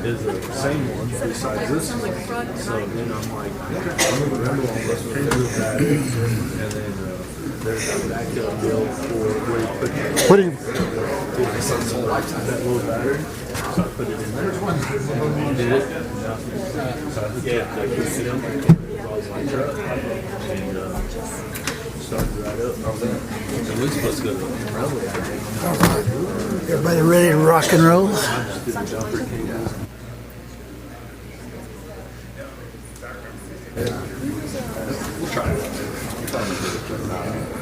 is the same one besides this one. So then I'm like, I'm gonna remember all this changes that, and then there's that backup bill for where you put What did, that little battery. So I put it in there. Did it? So I hooked it up to the film and was my truck and started right up. So we're supposed to go to the railway. everybody ready to rock and roll?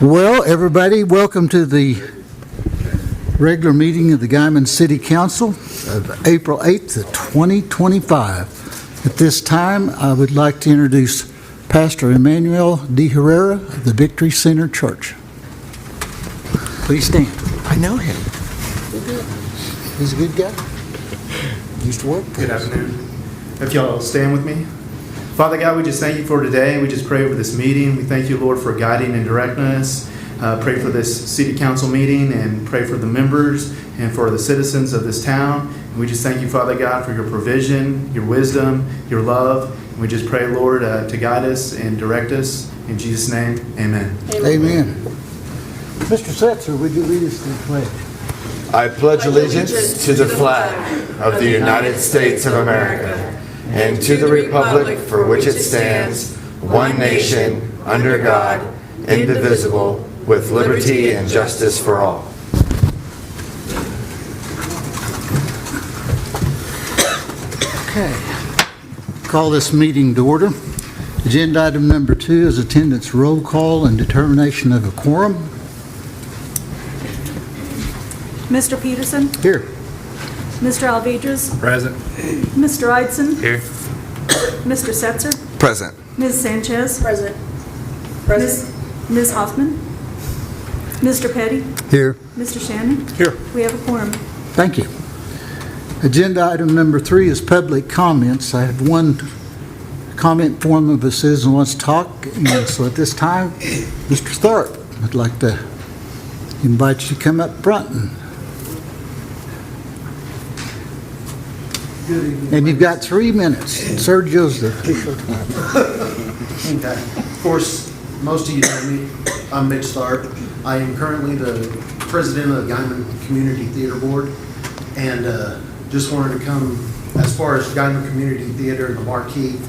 Well, everybody, welcome to the regular meeting of the Guymon City Council of April 8th of 2025. At this time, I would like to introduce Pastor Emmanuel De Herrera of the Victory Center Church. Please stand. I know him. He's a good guy. Used to work for Good us. afternoon. If y'all stand with me. Father God, we just thank you for today. We just pray over this meeting. We thank you, Lord, for guiding and directing us. Pray for this city council meeting and pray for the members and for the citizens of this town. And we just thank you, Father God, for your provision, your wisdom, your love. And we just pray, Lord, to guide us and direct us. In Jesus' name, amen. Amen. Mr. Setzer, would you lead us to the pledge? I pledge allegiance to the flag of the United States of America and to the republic for which it stands, one nation, under God, indivisible, with liberty and justice for all. Okay. Call this meeting to order. Agenda item number 2 is attendance roll call and determination of a quorum. Mr. Peterson, Here. Mr. Alvidrez, Present. Mr. Eidson, Here. Mr. Setzer, Present. Ms. Sanchez, Present. Ms. Hoffman, Mr. Petty, Here. Mr. Shannon. Here. We have a quorum. Thank you. Agenda item number 3 is public comments. I have one comment form of a citizen who wants to talk, and so at this time, Mr. Tharp, I'd like to invite you to come up front. And you've got 3 minutes. Sergio's the official time. Okay. Of course, most of you know me. I'm Mitch Tharp. I am currently the president of the Guymon Community Theater Board, and just wanted to come as far as Guymon Community Theater and the Marquee,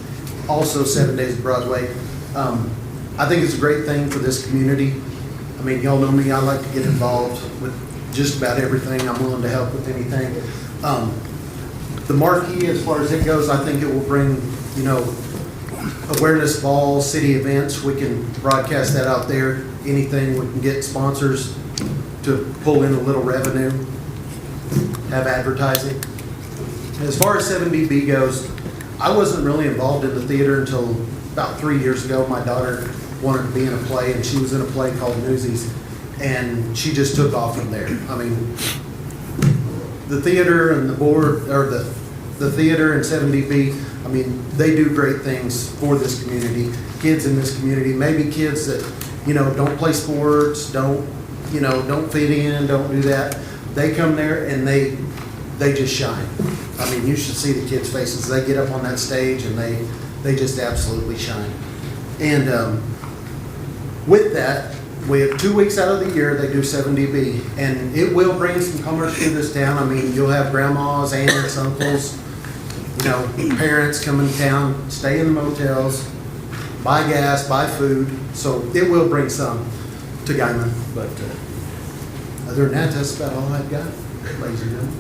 also 7 Days of Broadway. I think it's a great thing for this community. I mean, y'all know me. I like to get involved with just about everything. I'm willing to help with anything. The Marquee, as far as it goes, I think it will bring, awareness of all city events. We can broadcast that out there. Anything, we can get sponsors to pull in a little revenue, have advertising. As far as 7DB goes, I wasn't really involved in the theater until about 3 years ago. My daughter wanted to be in a play, and she was in a play called Newsies, and she just took off from there. I mean, the theater and the board, or the theater and 7DB, I mean, they do great things for this community, kids in this community, maybe kids that, don't play sports, don't fit in, don't do that. They come there and they just shine. I mean, you should see the kids' faces. They get up on that stage and they just absolutely shine. And with that, we have 2 weeks out of the year they do 7DB, and it will bring some commerce to this town. I mean, you'll have grandmas, aunts, uncles, parents come in town, stay in the motels, buy gas, buy food. So it will bring some to Guymon. But other than that, that's about all I've got, ladies and gentlemen.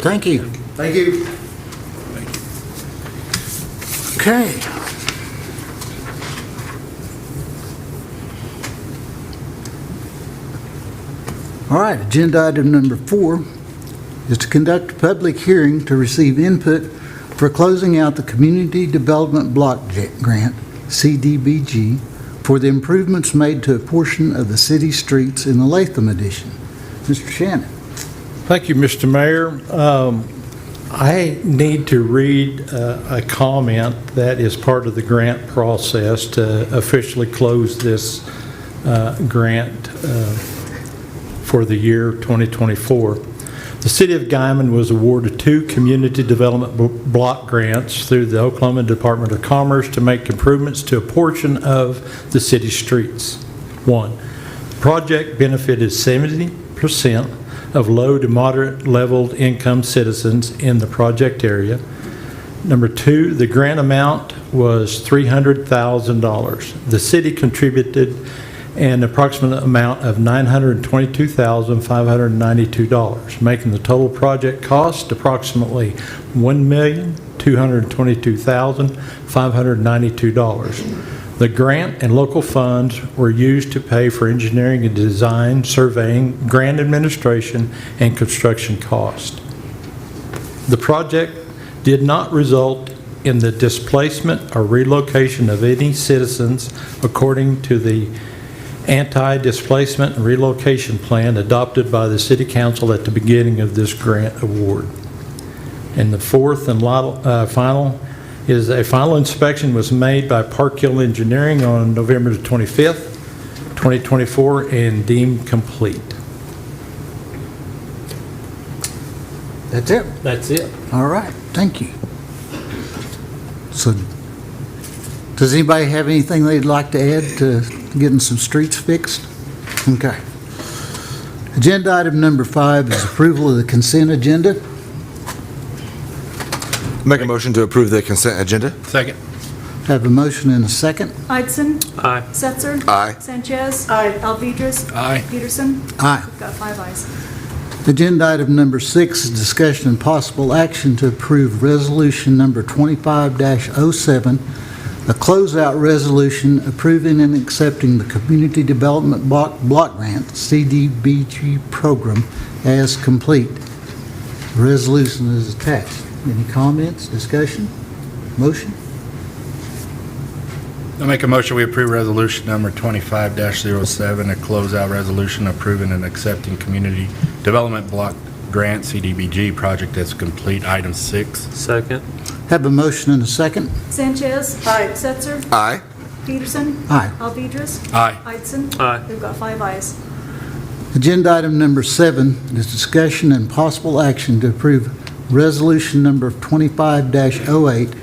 Thank you. Thank you. Okay. All right, agenda item number 4 is to conduct a public hearing to receive input for closing out the Community Development Block Grant, CDBG, for the improvements made to a portion of the city streets in the Latham Edition. Mr. Shannon. Thank you, Mr. Mayor. I need to read a comment that is part of the grant process to officially close this grant for the year 2024. The City of Guymon was awarded 2 community development block grants through the Oklahoma Department of Commerce to make improvements to a portion of the city streets. 1, the project benefited 70% of low to moderate leveled income citizens in the project area. Number 2, the grant amount was $300,000. The city contributed an approximate amount of $922,592, making the total project cost approximately $1,222,592. The grant and local funds were used to pay for engineering and design, surveying, grant administration, and construction cost. The project did not result in the displacement or relocation of any citizens according to the anti-displacement and relocation plan adopted by the City Council at the beginning of this grant award. And the 4th and final is a final inspection was made by Park Hill Engineering on November the 25th, 2024, and deemed complete. That's it? That's it. All right, thank you. So, does anybody have anything they'd like to add to getting some streets fixed? Okay. Agenda item number 5 is approval of the consent agenda. Make a motion to approve the consent agenda. Second. Have a motion and a second. Idson. Aye. Setzer. Aye. Sanchez. Aye. Alvedras. Aye. Peterson. Aye. We've got 5 ayes. Agenda item number 6 is discussion and possible action to approve resolution number 25-07, a closeout resolution approving and accepting the Community Development Block Grant CDBG program as complete. The resolution is attached. Any comments, discussion, motion? I make a motion we approve resolution number 25-07, a closeout resolution approving and accepting Community Development Block Grant CDBG project as complete, item 6. Second. Have a motion and a second. Sanchez. Aye. Setzer. Aye. Peterson. Aye. Alvedras. Aye. Idson. Aye. We've got 5 ayes. Agenda item number 7 is discussion and possible action to approve resolution number 25-08,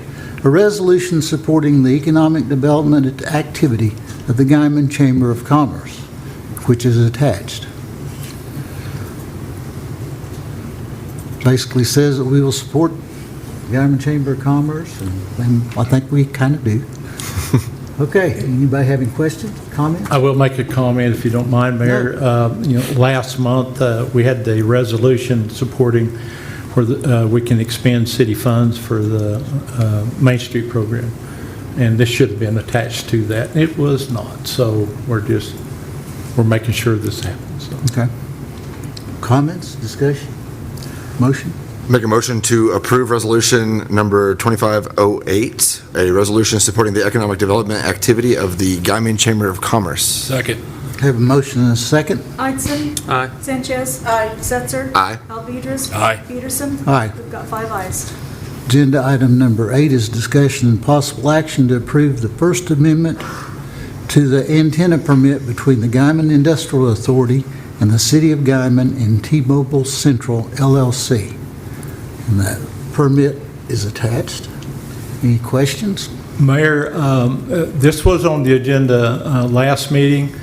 a resolution supporting the economic development activity of the Guymon Chamber of Commerce, which is attached. Basically says that we will support the Guymon Chamber of Commerce, and I think we kind of do. Okay, anybody have any questions, comments? I will make a comment if you don't mind, Mayor. Last month, we had the resolution supporting where we can expend city funds for the Main Street program. And this should have been attached to that. It was not, so we're making sure this happens. So. Okay. Comments, discussion, motion? Make a motion to approve resolution number 2508, a resolution supporting the economic development activity of the Guymon Chamber of Commerce. Second. Have a motion and a second. Idson. Aye. Sanchez. Aye. Setzer. Aye. Alvedras. Aye. Peterson. Aye. We've got 5 ayes. Agenda item number 8 is discussion and possible action to approve the First Amendment to the antenna permit between the Guymon Industrial Authority and the City of Guymon and T-Mobile Central LLC. And that permit is attached. Any questions? Mayor, this was on the agenda last meeting.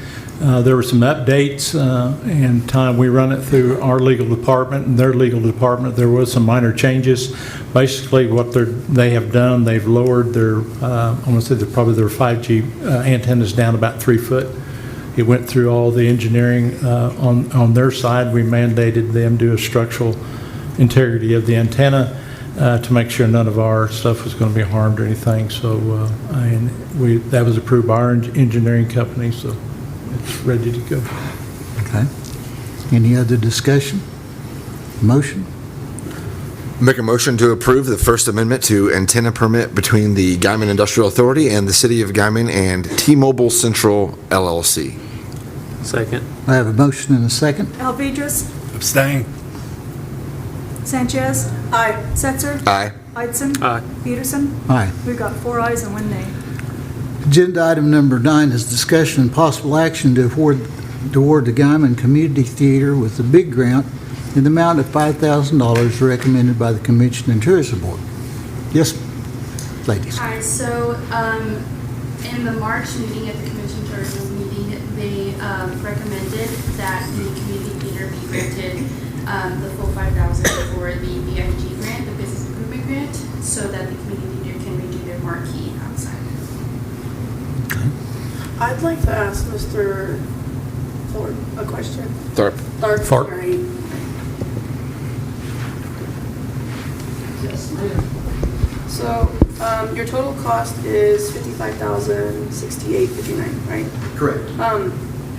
There were some updates and time we run it through our legal department and their legal department. There was some minor changes. Basically, what they have done, they've lowered their, I want to say probably their 5G antennas down about 3 foot. It went through all the engineering on their side. We mandated them do a structural integrity of the antenna to make sure none of our stuff was going to be harmed or anything. So that was approved by our engineering company, so it's ready to go. Okay. Any other discussion? Motion? Make a motion to approve the First Amendment to antenna permit between the Guymon Industrial Authority and the City of Guymon and T-Mobile Central LLC. Second. I have a motion and a second. Alvedras. Abstain. Sanchez. Aye. Setzer. Aye. Idson. Aye. Peterson. Aye. We've got 4 ayes and 1 nay. Agenda item number 9 is discussion and possible action to award the Guymon Community Theater with the big grant in the amount of $5,000 recommended by the Convention and Tourism Board. Yes, ladies. Hi, so in the March meeting at the Convention Tourism meeting, they recommended that the community theater be granted the full $5,000 for the BIG grant, the Business Improvement Grant, so that the community theater can redo their marquee outside. I'd like to ask Mr. Thorpe a question. Thorpe. Thorpe. Sorry. Yes, ma'am. So, your total cost is $55,068.59, right? Correct.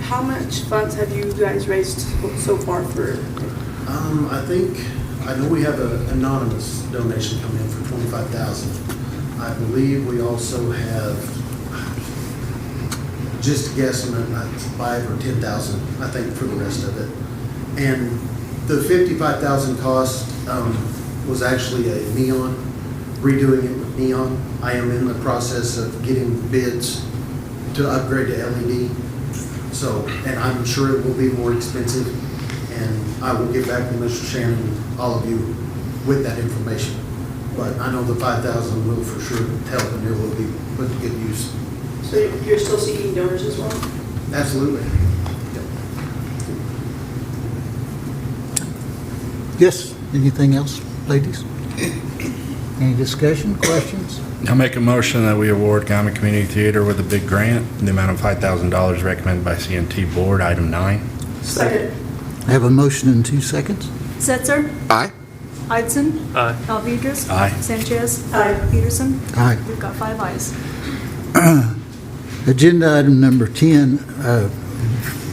How much funds have you guys raised so far for? I know we have an anonymous donation coming in for $25,000. I believe we also have, just guessing, like 5,000 or 10,000, I think, for the rest of it. And the $55,000 cost was actually a neon, redoing it with neon. I am in the process of getting bids to upgrade to LED. So, and I'm sure it will be more expensive. And I will get back to Mr. Shannon and all of you with that information. But I know the 5,000 will for sure help, and it will be put to good use. So you're still seeking donors as well? Absolutely. Yes, anything else, ladies? Any discussion, questions? I'll make a motion that we award Guymon Community Theater with a big grant in the amount of $5,000 recommended by CNT Board, item 9. Second. I have a motion in 2 seconds. Setzer? Aye. Idson? Aye. Alvidrez? Aye. Sanchez? Aye. Peterson? Aye. We've got 5 ayes. Agenda item number 10,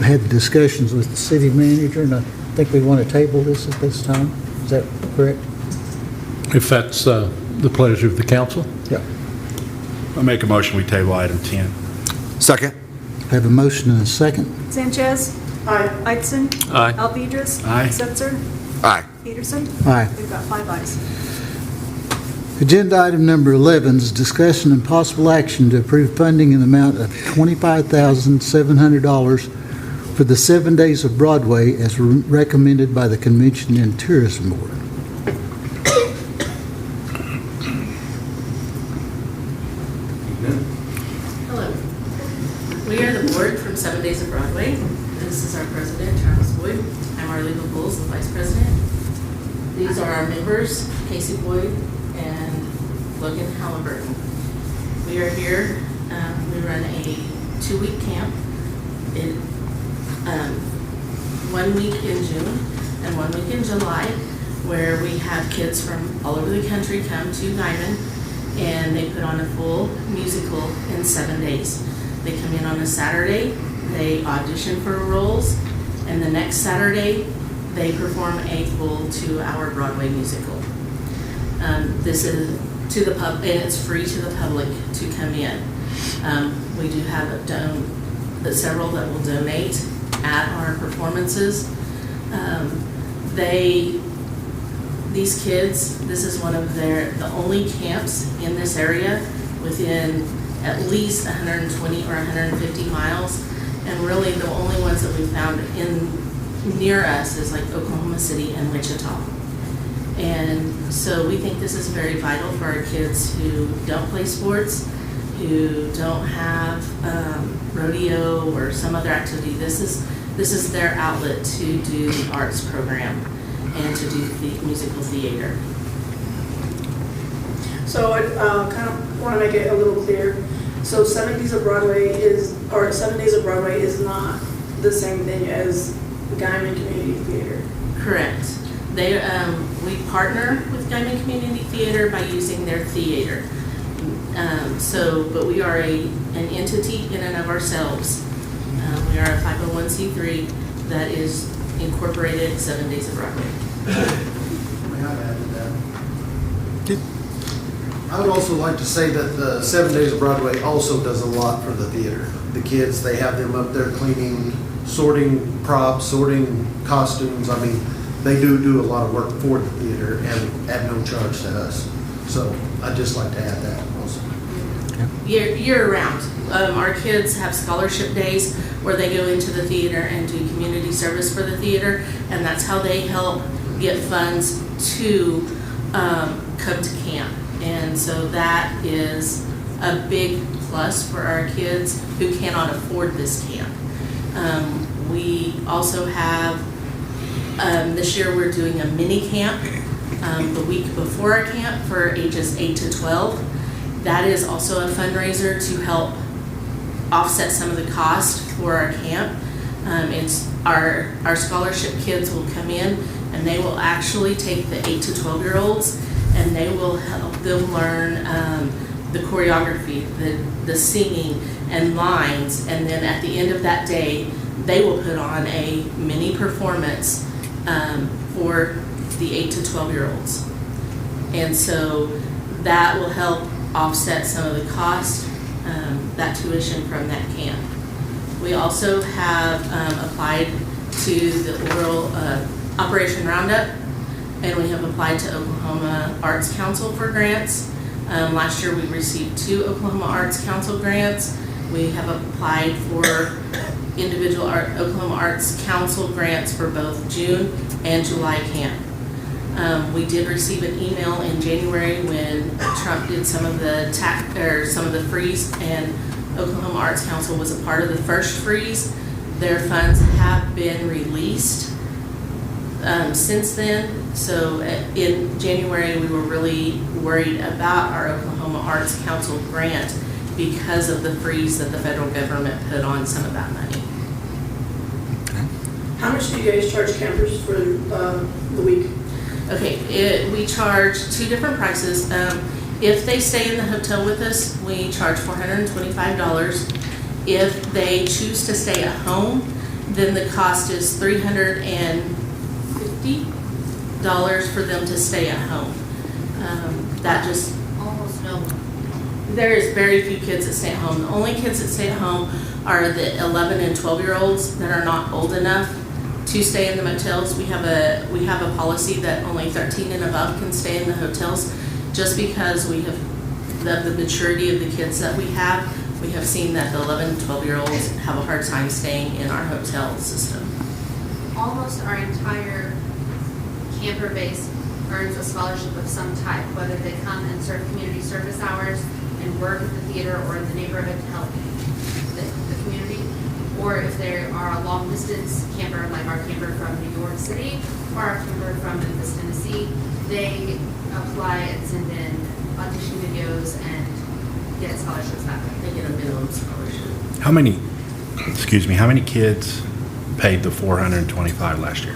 had discussions with the city manager, and I think we want to table this at this time. Is that correct? If that's the pleasure of the council. Yeah. I'll make a motion, we table item 10. Second. I have a motion and a second. Sanchez? Aye. Idson? Aye. Alvidrez? Aye. Setzer? Aye. Peterson? Aye. We've got 5 ayes. Agenda item number 11 is discussion and possible action to approve funding in the amount of $25,700 for the 7 Days of Broadway as recommended by the Convention and Tourism Board. Hello. We are the board from 7 Days of Broadway. This is our president, Charles Boyd. I'm our legal bulls, the vice president. These are our members, Casey Boyd and Logan Halliburton. We are here, we run a 2-week camp. 1 week in June and 1 week in July, where we have kids from all over the country come to Guymon, and they put on a full musical in 7 days. They come in on a Saturday, they audition for roles, and the next Saturday, they perform a full 2-hour Broadway musical. This is to the pub, and it's free to the public to come in. We do have several that will donate at our performances. These kids, this is one of the only camps in this area within at least 120 or 150 miles, and really the only ones that we found near us is like Oklahoma City and Wichita. And so we think this is very vital for our kids who don't play sports, who don't have rodeo or some other activity. This is their outlet to do the arts program and to do the musical theater. So I kind of want to make it a little clear. So 7 Days of Broadway is not the same thing as Guymon Community Theater. Correct. We partner with Guymon Community Theater by using their theater. But we are an entity in and of ourselves. We are a 501c3 that is incorporated 7 Days of Broadway. May I add to that? I would also like to say that the 7 Days of Broadway also does a lot for the theater. The kids, they have them up there cleaning, sorting props, sorting costumes. I mean, they do a lot of work for the theater and at no charge to us. So I'd just like to add that also. year-round. Our kids have scholarship days where they go into the theater and do community service for the theater, and that's how they help get funds to come to camp. And so that is a big plus for our kids who cannot afford this camp. We also have, this year we're doing a mini camp the week before our camp for ages 8 to 12. That is also a fundraiser to help offset some of the cost for our camp. It's our scholarship kids will come in and they will actually take the 8 to 12-year-olds and they will help them learn the choreography, the singing and lines, and then at the end of that day they will put on a mini performance for the 8 to 12-year-olds. And so that will help offset some of the cost, that tuition from that camp. We also have applied to the Oral Operation Roundup, and we have applied to Oklahoma Arts Council for grants. Last year we received 2 Oklahoma Arts Council grants. We have applied for individual Oklahoma Arts Council grants for both June and July camp. We did receive an email in January when Trump did some of the freeze, and Oklahoma Arts Council was a part of the first freeze. Their funds have been released since then. So in January, we were really worried about our Oklahoma Arts Council grant because of the freeze that the federal government put on some of that money. How much do you guys charge campers for the week? Okay, we charge 2 different prices. If they stay in the hotel with us, we charge $425. If they choose to stay at home, then the cost is $350 for them to stay at home. That just Almost no one. There is very few kids that stay at home. The only kids that stay at home are the 11 and 12-year-olds that are not old enough to stay in the motels. We have a policy that only 13 and above can stay in the hotels, just because we have the maturity of the kids that we have. We have seen that the 11 and 12-year-olds have a hard time staying in our hotel system. Almost our entire camper base earns a scholarship of some type, whether they come and serve community service hours and work at the theater or in the neighborhood to help the community, or if they are a long distance camper, like our camper from New York City or our camper from Memphis, Tennessee, they apply and send in audition videos and get scholarships that way. They get a minimum scholarship. How many kids paid the $425 last year?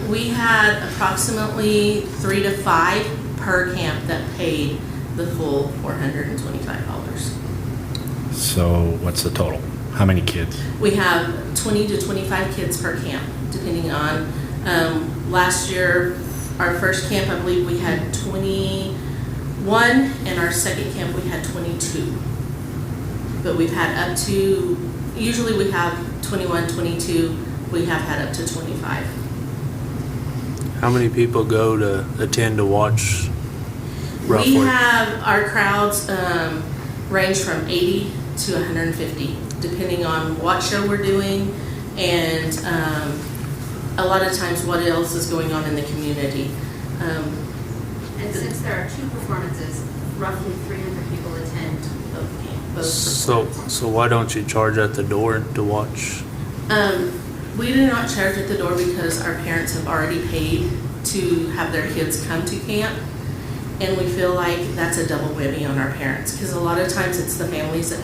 We had approximately 3 to 5 per camp that paid the full $425. So what's the total? How many kids? We have 20 to 25 kids per camp, depending on, last year, our first camp, I believe we had 21, and our second camp we had 22. But we've had up to, usually we have 21, 22, we have had up to 25. How many people go to attend to watch roughly? We have, our crowds range from 80 to 150, depending on what show we're doing and a lot of times what else is going on in the community. And since there are 2 performances, roughly 300 people attend both camps. So why don't you charge at the door to watch? We do not charge at the door because our parents have already paid to have their kids come to camp. And we feel like that's a double whammy on our parents, because a lot of times it's the families that,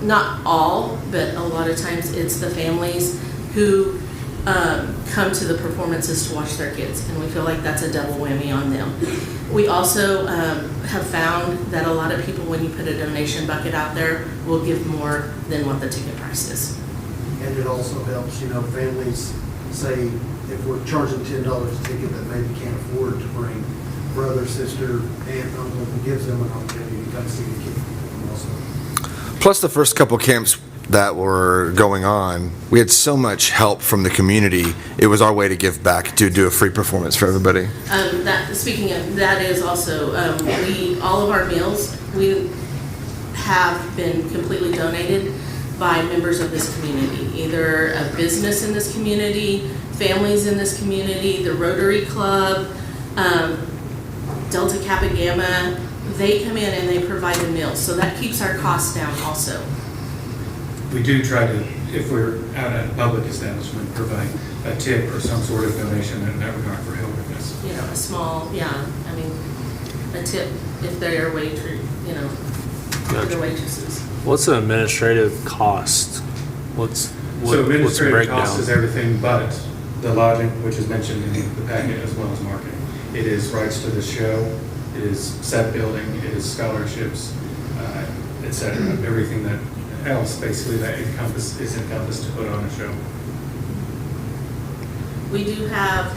not all, but a lot of times it's the families who come to the performances to watch their kids, and we feel like that's a double whammy on them. We also have found that a lot of people, when you put a donation bucket out there, will give more than what the ticket price is. And it also helps, families say, if we're charging $10 a ticket that maybe can't afford to bring brother, sister, aunt, uncle, who gives them an opportunity to come see the kid also. Plus, the first couple camps, that were going on, we had so much help from the community. It was our way to give back, to do a free performance for everybody. Speaking of, that is also, all of our meals, we have been completely donated by members of this community, either a business in this community, families in this community, the Rotary Club, Delta Kappa Gamma. They come in and they provide the meals, so that keeps our costs down also. We do try to, if we're out at a public establishment, provide a tip or some sort of donation in that regard for helping us. You know, a small, a tip if they are waitresses. What's the administrative cost? What's So administrative breakdown? cost is everything but the lodging, which is mentioned in the packet, as well as marketing. It is rights to the show, it is set building, it is scholarships, et cetera. Everything that else basically that is encompassed to put on a show. We do have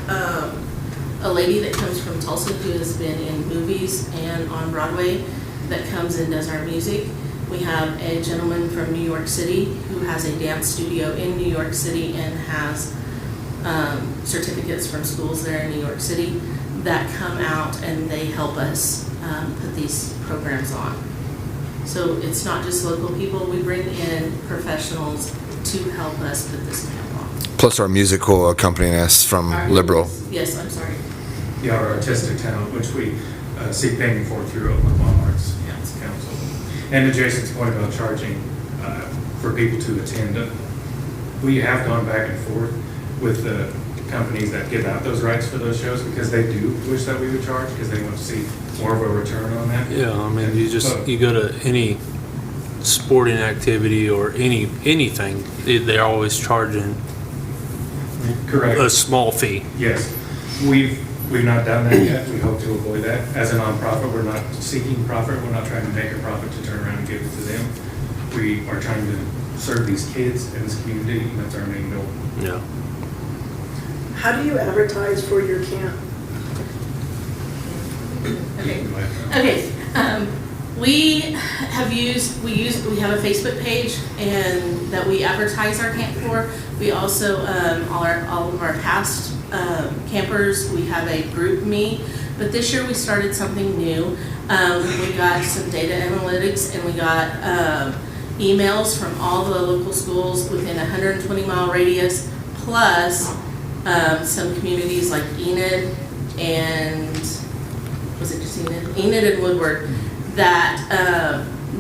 a lady that comes from Tulsa who has been in movies and on Broadway that comes and does our music. We have a gentleman from New York City who has a dance studio in New York City and has certificates from schools there in New York City that come out and they help us put these programs on. So it's not just local people, we bring in professionals to help us put this camp on. Plus our musical accompanying us from Liberal. Yes, I'm sorry. Yeah, our artistic talent, which we seek payment for through Oklahoma Arts Council. And to Jason's point about charging for people to attend, we have gone back and forth with the companies that give out those rights for those shows because they do wish that we would charge because they want to see more of a return on that. Yeah, I mean, you go to any sporting activity or anything, they're always charging Correct. a small fee. Yes, we've not done that yet. We hope to avoid that. As a nonprofit, we're not seeking profit. We're not trying to make a profit to turn around and give it to them. We are trying to serve these kids in this community, and that's our main goal. Yeah. How do you advertise for your camp? Okay. We have a Facebook page and that we advertise our camp for. We also, all of our past campers, we have a group me, but this year we started something new. We got some data analytics and we got emails from all the local schools within a 120-mile radius, plus some communities like Enid and, was it just Enid? Enid and Woodward, that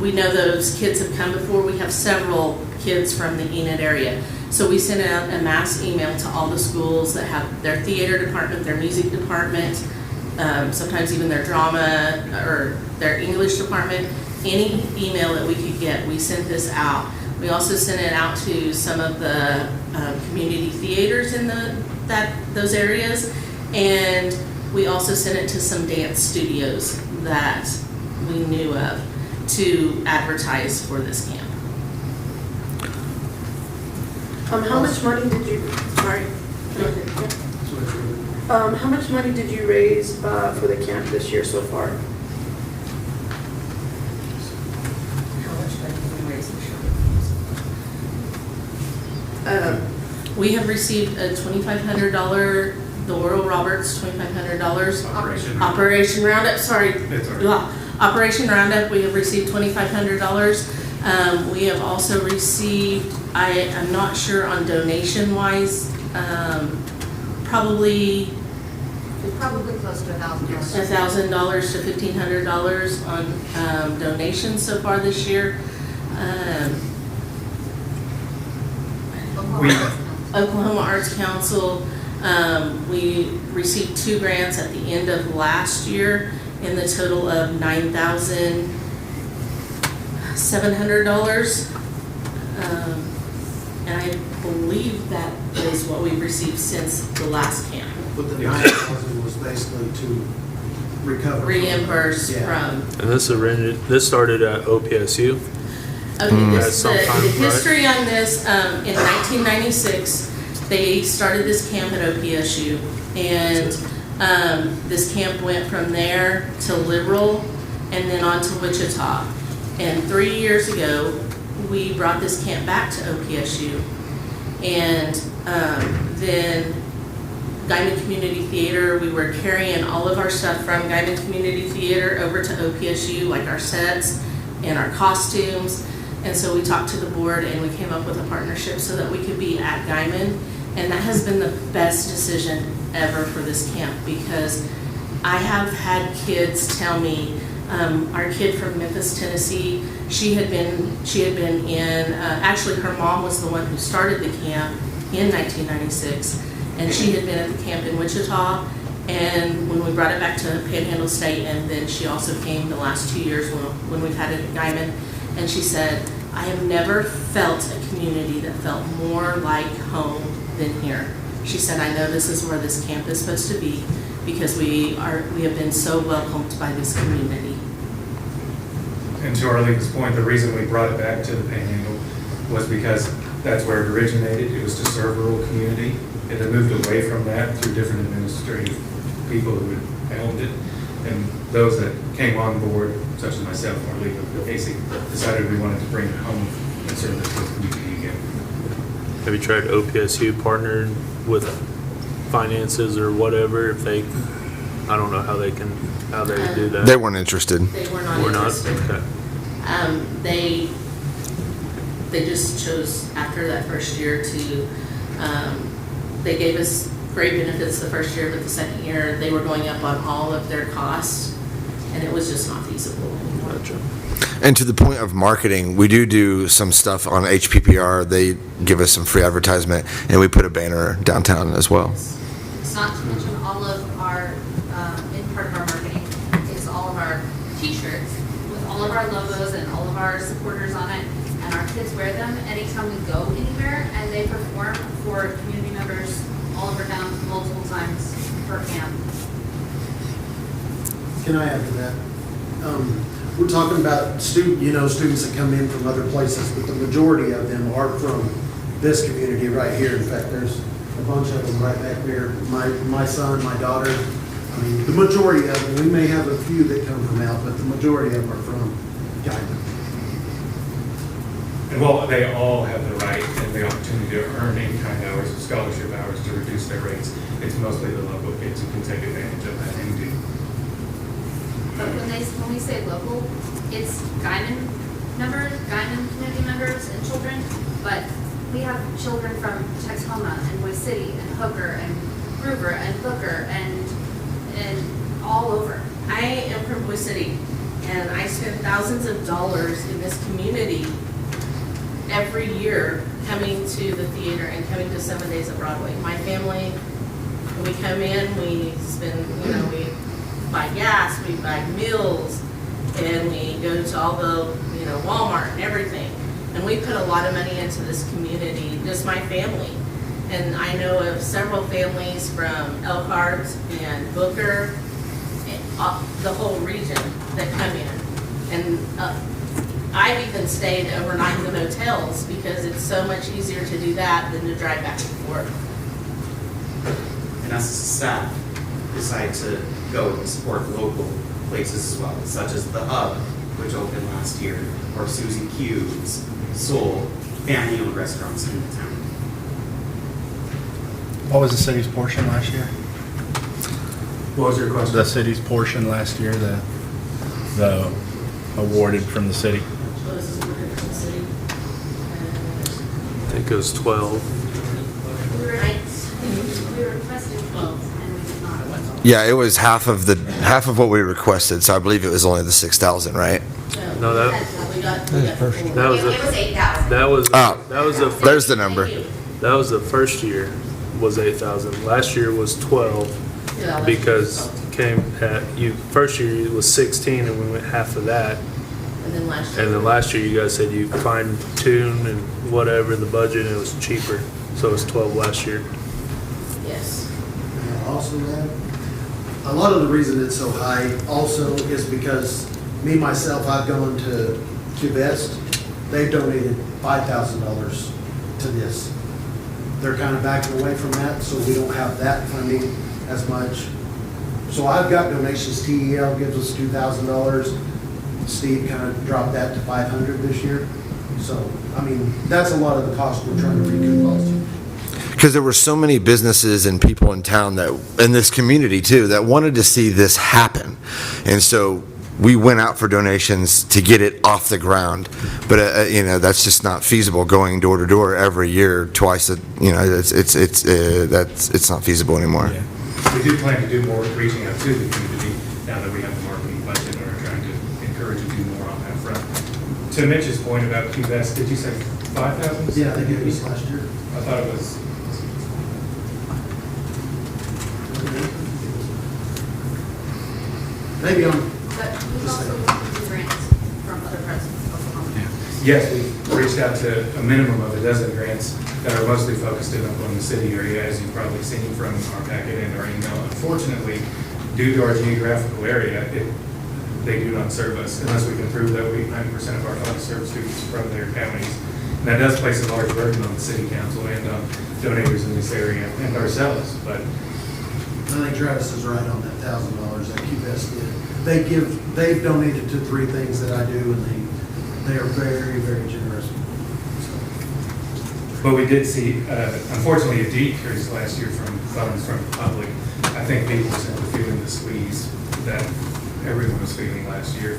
we know those kids have come before. We have several kids from the Enid area. So we sent out a mass email to all the schools that have their theater department, their music department, sometimes even their drama or their English department. Any email that we could get, we sent this out. We also sent it out to some of the community theaters in those areas, and we also sent it to some dance studios that we knew of to advertise for this camp. How much money did you? Sorry. How much money did you raise for the camp this year so far? How much money did we raise this year? We have received a $2,500, the Oral Roberts $2,500 Operation Roundup. Sorry, Operation Roundup. We have received $2,500. We have also received, I'm not sure on donation wise, probably close to $1,000. $1,000 to $1,500 on donations so far this year. Oklahoma Arts Council, we received 2 grants at the end of last year in the total of $9,700. And I believe that is what we've received since the last camp. But the 9,000 was basically to recover. Reimburse Yeah. from. And this started at OPSU. Okay, At the some time, history on this, in 1996, they started this camp at OPSU, and this camp went from there to Liberal, and then on to Wichita. And 3 years ago, we brought this camp back to OPSU. And then Guymon Community Theater, we were carrying all of our stuff from Guymon Community Theater over to OPSU, like our sets and our costumes. And so we talked to the board and we came up with a partnership so that we could be at Guymon. And that has been the best decision ever for this camp, because I have had kids tell me, our kid from Memphis, Tennessee, she had been in, actually her mom was the one who started the camp in 1996, and she had been at the camp in Wichita, and when we brought it back to Panhandle State, and then she also came the last 2 years when we've had it at Guymon, and she said, I have never felt a community that felt more like home than here. She said, I know this is where this camp is supposed to be, because we have been so welcomed by this community. And to Arlene's point, the reason we brought it back to the Panhandle was because that's where it originated. It was to serve rural community. It had moved away from that through different administrative people who had owned it. And those that came on board, such as myself, Arlene, and Casey, decided we wanted to bring it home and serve the community again. Have you tried OPSU partnered with finances or whatever? If they, I don't know how they do that. They weren't interested. They were not We're not? interested. Okay. They just chose after that first year to, they gave us great benefits the first year, but the second year they were going up on all of their costs, and it was just not feasible anymore. Gotcha. And to the point of marketing, we do some stuff on HPPR. They give us some free advertisement, and we put a banner downtown as well. It's not to mention all of our, in part of our marketing, is all of our t-shirts with all of our logos and all of our supporters on it. And our kids wear them anytime we go anywhere, and they perform for community members all over town multiple times per camp. Can I add to that? We're talking about students that come in from other places, but the majority of them are from this community right here. In fact, there's a bunch of them right back there. My son, my daughter. I mean, the majority of them. We may have a few that come from out, but the majority of them are from Guymon. And while they all have the right and the opportunity to earn in-kind hours and scholarship hours to reduce their rates, it's mostly the local kids who can take advantage of that and do. But when we say local, it's Guymon members, Guymon community members and children, but we have children from Texoma and Boise City and Hooker and Gruber and Booker and all over. I am from Boise City, and I spend thousands of dollars in this community every year coming to the theater and coming to 7 days at Broadway. My family, when we come in, we spend, we buy gas, we buy meals, and we go to all the, Walmart and everything. And we put a lot of money into this community, just my family. And I know of several families from Elkhart and Booker, the whole region that come in. And I've even stayed overnight in the motels because it's so much easier to do that than to drive back and forth. And us as a staff decide to go and support local places as well, such as The Hub, which opened last year, or Susie Q's, Soul, family-owned restaurants in the town. What was the city's portion last year? What was your question? The city's portion last year, the awarded from the city. What was this awarded from the city? I think it was 12. We requested 12, and we did not. Yeah, it was half of what we requested, so I believe it was only the 6,000, right? No, that was It was 8,000. that was Oh. that was the There's the number. that was the first year was 8,000. Last year was 12 because first year it was 16 and we went half of that. And then last year. And then last year you guys said you fine tune and whatever the budget and it was cheaper. So it was 12 last year. Yes. Also, that a lot of the reason it's so high also is because me, myself, I've gone to Best. They've donated $5,000 to this. They're kind of backing away from that, so we don't have that funding as much. So I've got donations. TEL gives us $2,000. Steve kind of dropped that to $500 this year. So, I mean, that's a lot of the cost we're trying to recoup also. Because there were so many businesses and people in town that, in this community too, that wanted to see this happen. And so we went out for donations to get it off the ground. But, that's just not feasible, going door to door every year, twice, it's not feasible anymore. Yeah. We do plan to do more reaching out to the community now that we have the marketing budget and are trying to encourage you to do more on that front. To Mitch's point about QVest, did you say 5,000? Yeah, they gave us last year. I thought it was, Maybe on, But we've also looked into grants from other parts of Oklahoma. yes, we reached out to a minimum of a dozen grants that are mostly focused in Oklahoma City area, as you've probably seen from our packet and our email. Unfortunately, due to our geographical area, they do not serve us unless we can prove that 90% of our funds serve students from their counties. And that does place a large burden on the city council and on donors in this area and ourselves, but I think Travis is right on that $1,000 that QVest did. They've donated to 3 things that I do, and they are very, very generous. But we did see, unfortunately, a decrease last year from funds from the public. I think people were simply feeling the squeeze that everyone was feeling last year.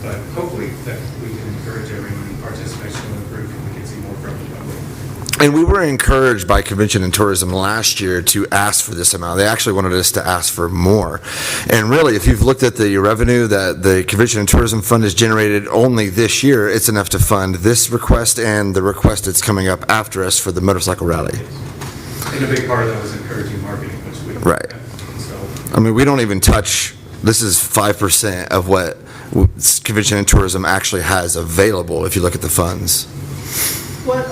But hopefully that we can encourage everyone, participation will improve, and we can see more from the public. And we were encouraged by Convention and Tourism last year to ask for this amount. They actually wanted us to ask for more. And really, if you've looked at the revenue that the Convention and Tourism Fund has generated only this year, it's enough to fund this request and the request that's coming up after us for the motorcycle rally. And a big part of that was encouraging marketing, which we Right. So I mean, we don't even touch, this is 5% of what Convention and Tourism actually has available if you look at the funds. What's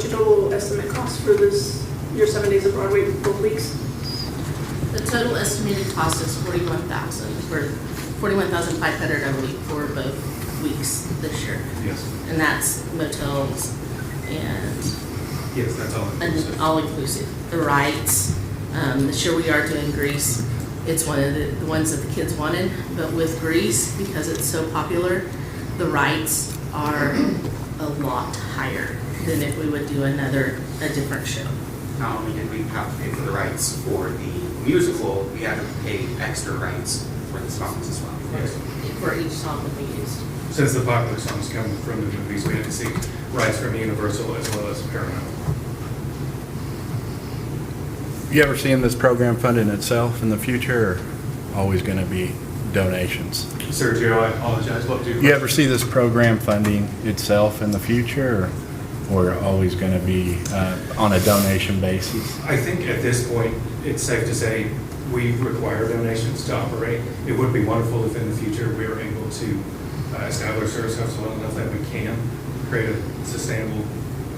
your total estimate cost for this, your 7 days of Broadway, both weeks? The total estimated cost is $41,500 a week for both weeks this year. yes, And that's motels and yes, that's all inclusive. all inclusive. The rides, this year we are doing Grease. It's one of the ones that the kids wanted, but with Grease, because it's so popular, the rides are a lot higher than if we would do a different show. Not only did we have to pay for the rights for the musical, we had to pay extra rights for the songs as well. Yes. For each song that we used. Since the popular songs come from the movies, we had to seek rights from Universal as well as Paramount. You ever seeing this program funding itself in the future, or always going to be donations? Sergio, I apologize, what do You ever see this program funding itself in the future, or always going to be on a donation basis? I think at this point, it's safe to say we require donations to operate. It would be wonderful if in the future we were able to establish ourselves well enough that we can create a sustainable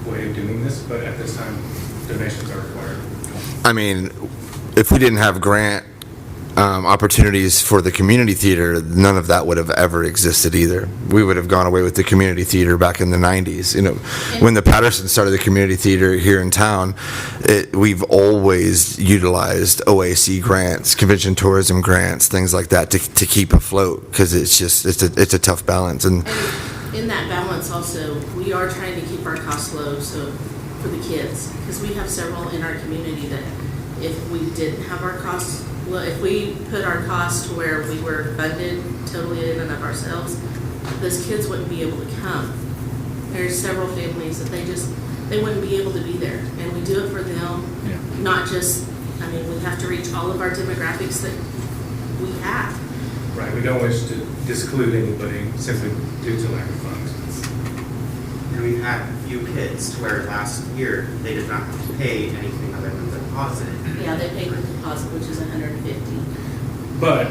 way of doing this, but at this time, donations are required. I mean, if we didn't have grant opportunities for the community theater, none of that would have ever existed either. We would have gone away with the community theater back in the 90s. When the Pattersons started the community theater here in town, we've always utilized OAC grants, convention tourism grants, things like that to keep afloat, because it's a tough balance. And in that balance also, we are trying to keep our costs low for the kids, because we have several in our community that if we didn't have our costs, well, if we put our costs to where we were funded totally in and of ourselves, those kids wouldn't be able to come. There's several families that they wouldn't be able to be there, and we do it for them. Yeah. Not just, we have to reach all of our demographics that we have. Right, we don't wish to disclude anybody simply due to lack of funds. And we've had a few kids to where last year they did not have to pay anything other than the deposit. Yeah, they pay the deposit, which is $150. But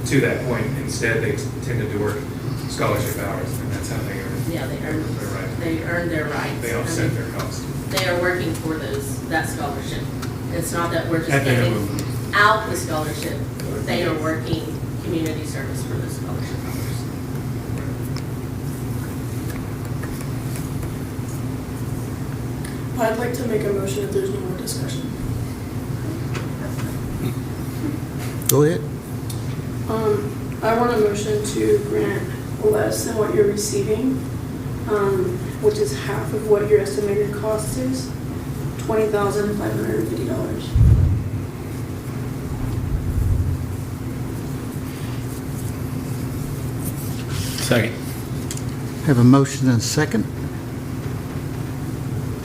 to that point, instead they tended to work scholarship hours, and that's how they earn. Yeah, they earn their right. They earn their rights. They offset their costs. They are working for that scholarship. It's not that we're just At the giving minimum. out the scholarship. They are working community service for the scholarship hours. I'd like to make a motion if there's no more discussion. Go ahead. I want a motion to grant less than what you're receiving which is half of what your estimated cost is, $20,550. Second. Have a motion and a second.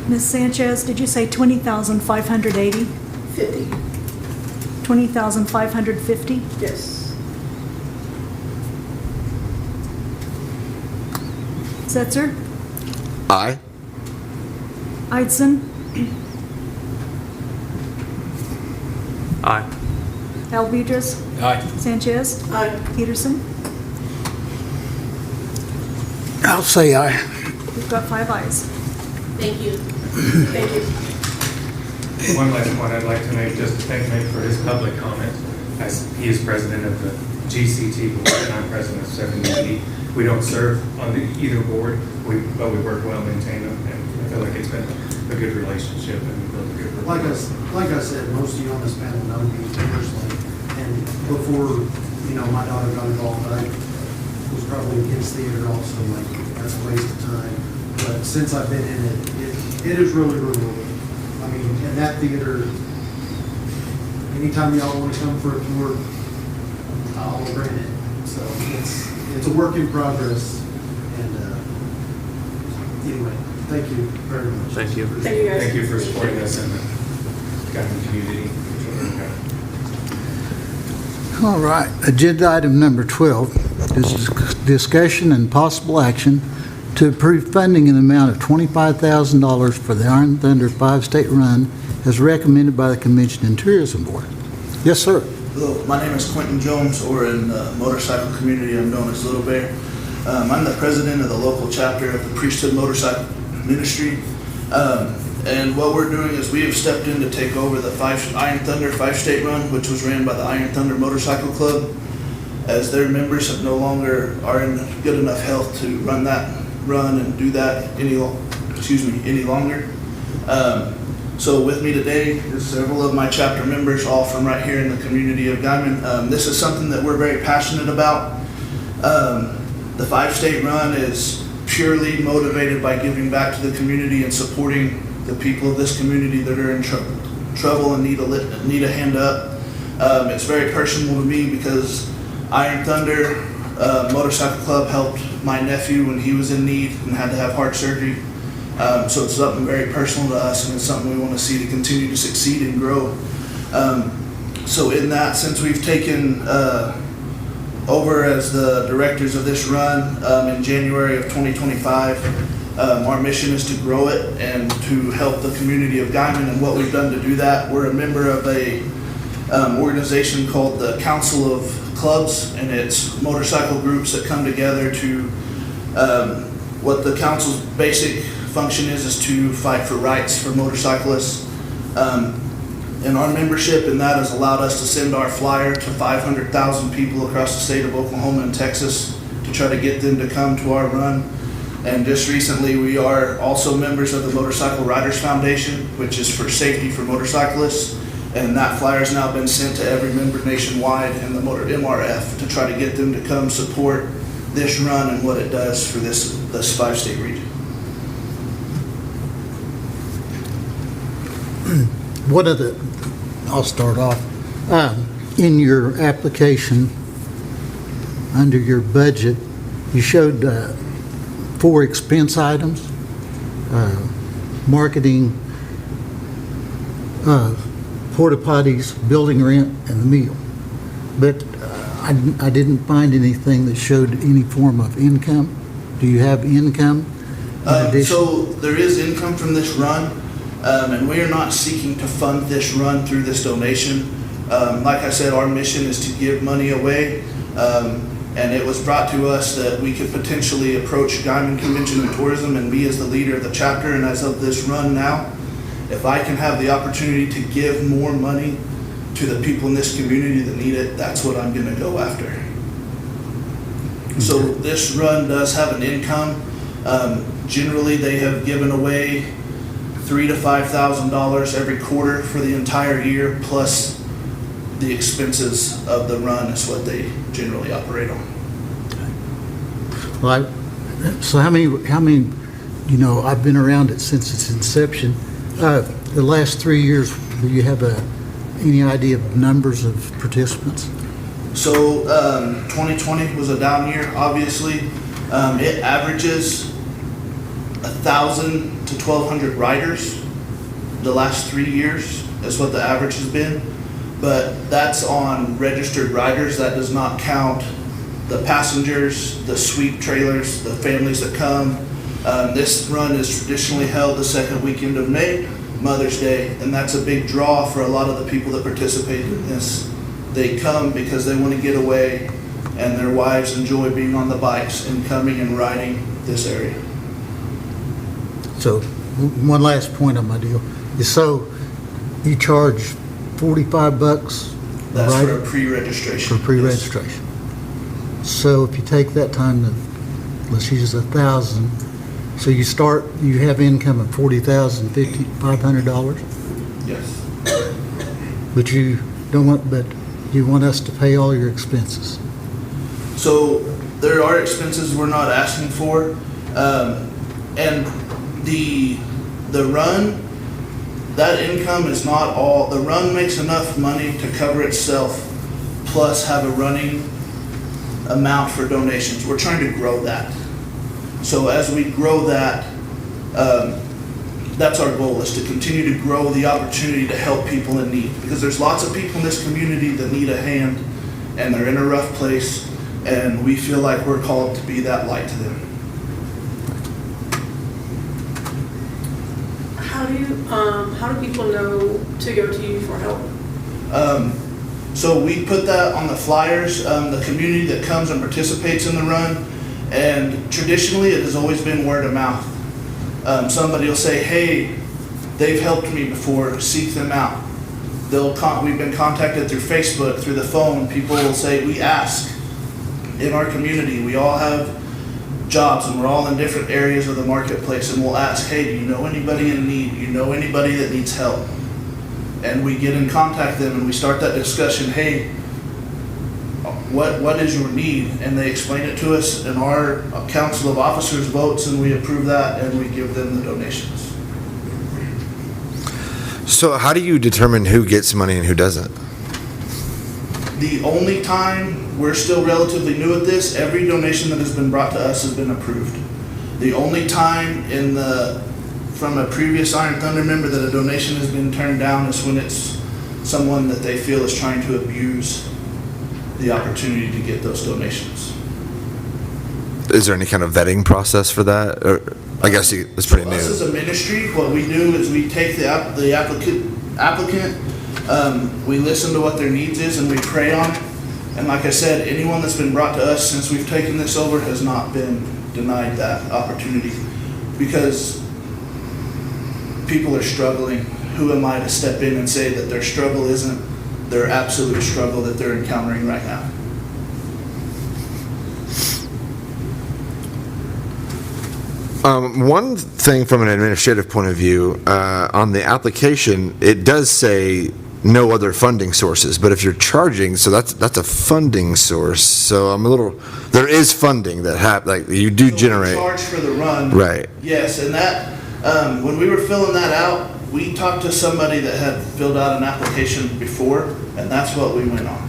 Ms. Sanchez, did you say 20,580? 50, 20,550? yes. Setzer? Aye. Eidson? Aye. Alvidrez? Aye. Sanchez? Aye. Peterson? I'll say aye. We've got 5 ayes. Thank you. Thank you. One last point I'd like to make, just to thank Nick for his public comment, as he is president of the GCT board and I'm president of 780. We don't serve on either board, but we work well, maintain them, and I feel like it's been a good relationship and we built a good relationship. Like I said, most of you on this panel know me personally, and before, my daughter got involved, I was probably against theater also, like, that's a waste of time. But since I've been in it, it is really rewarding. I mean, and that theater, anytime y'all want to come for a tour, I'll rent it. So it's a work in progress. And anyway, thank you very much. Thank you. Thank you, guys. Thank you for supporting us in the Guymon community. All right, agenda item number 12 is discussion and possible action to approve funding in the amount of $25,000 for the Iron Thunder 5-state run as recommended by the Convention and Tourism Board. Yes, sir. Hello, my name is Quentin Jones, or in the motorcycle community I'm known as Little Bear. I'm the president of the local chapter of the Priesthood Motorcycle Ministry. And what we're doing is we have stepped in to take over the Iron Thunder 5-state run, which was ran by the Iron Thunder Motorcycle Club, as their members are no longer in good enough health to run and do that any longer. So with me today is several of my chapter members, all from right here in the community of Guymon. This is something that we're very passionate about. The 5-state run is purely motivated by giving back to the community and supporting the people of this community that are in trouble and need a hand up. It's very personal to me because Iron Thunder Motorcycle Club helped my nephew when he was in need and had to have heart surgery. So it's something very personal to us, and it's something we want to see to continue to succeed and grow. So in that, since we've taken over as the directors of this run in January of 2025, our mission is to grow it and to help the community of Guymon. And what we've done to do that, we're a member of a organization called the Council of Clubs, and it's motorcycle groups that come together to, what the council's basic function is to fight for rights for motorcyclists. And our membership in that has allowed us to send our flyer to 500,000 people across the state of Oklahoma and Texas to try to get them to come to our run. And just recently, we are also members of the Motorcycle Riders Foundation, which is for safety for motorcyclists. And that flyer has now been sent to every member nationwide in the MRF to try to get them to come support this run and what it does for this 5-state region. I'll start off. In your application, under your budget, you showed 4 expense items: marketing, porta potties, building rent, and the meal. But I didn't find anything that showed any form of income. Do you have income? So there is income from this run, and we are not seeking to fund this run through this donation. Like I said, our mission is to give money away, and it was brought to us that we could potentially approach Guymon Convention and Tourism and me as the leader of the chapter, and as of this run now, if I can have the opportunity to give more money to the people in this community that need it, that's what I'm going to go after. So this run does have an income. Generally, they have given away $3,000 to $5,000 every quarter for the entire year, plus the expenses of the run is what they generally operate on. Well, So how many, you know, I've been around it since its inception. The last 3 years, do you have any idea of numbers of participants? So 2020 was a down year, obviously. It averages 1,000 to 1,200 riders the last 3 years. That's what the average has been. But that's on registered riders. That does not count the passengers, the sweep trailers, the families that come. This run is traditionally held the second weekend of May, Mother's Day, and that's a big draw for a lot of the people that participate in this. They come because they want to get away, and their wives enjoy being on the bikes and coming and riding this area. So one last point on my deal is, so you charge $45 a That's rider? for a pre-registration. For pre-registration. So if you take that time to, let's use 1,000, so you have income of $40,000, $500, Yes. but you don't want, but you want us to pay all your expenses. So there are expenses we're not asking for, and the run, that income is not all. The run makes enough money to cover itself, plus have a running amount for donations. We're trying to grow that. So as we grow that, that's our goal, is to continue to grow the opportunity to help people in need. Because there's lots of people in this community that need a hand, and they're in a rough place, and we feel like we're called to be that light to them. How do people know to go to you for help? So we put that on the flyers, the community that comes and participates in the run, and traditionally it has always been word of mouth. Somebody will say, hey, they've helped me before, seek them out. We've been contacted through Facebook, through the phone. People will say, we ask in our community, we all have jobs and we're all in different areas of the marketplace, and we'll ask, hey, do you know anybody in need? Do you know anybody that needs help? And we get in contact with them and we start that discussion, hey, what is your need? And they explain it to us, and our council of officers votes, and we approve that, and we give them the donations. So how do you determine who gets money and who doesn't? The only time, we're still relatively new at this, every donation that has been brought to us has been approved. The only time from a previous Iron Thunder member that a donation has been turned down is when it's someone that they feel is trying to abuse the opportunity to get those donations. Is there any kind of vetting process for that? Or I guess it's pretty new. Us as a ministry, what we do is we take the applicant, we listen to what their needs is, and we pray on it. And like I said, anyone that's been brought to us since we've taken this over has not been denied that opportunity, because people are struggling. Who am I to step in and say that their struggle isn't their absolute struggle that they're encountering right now? One thing from an administrative point of view, on the application, it does say no other funding sources, but if you're charging, so that's a funding source. So I'm a little, there is funding that like you do generate. Charge for the run. Right. Yes, and that, when we were filling that out, we talked to somebody that had filled out an application before, and that's what we went on.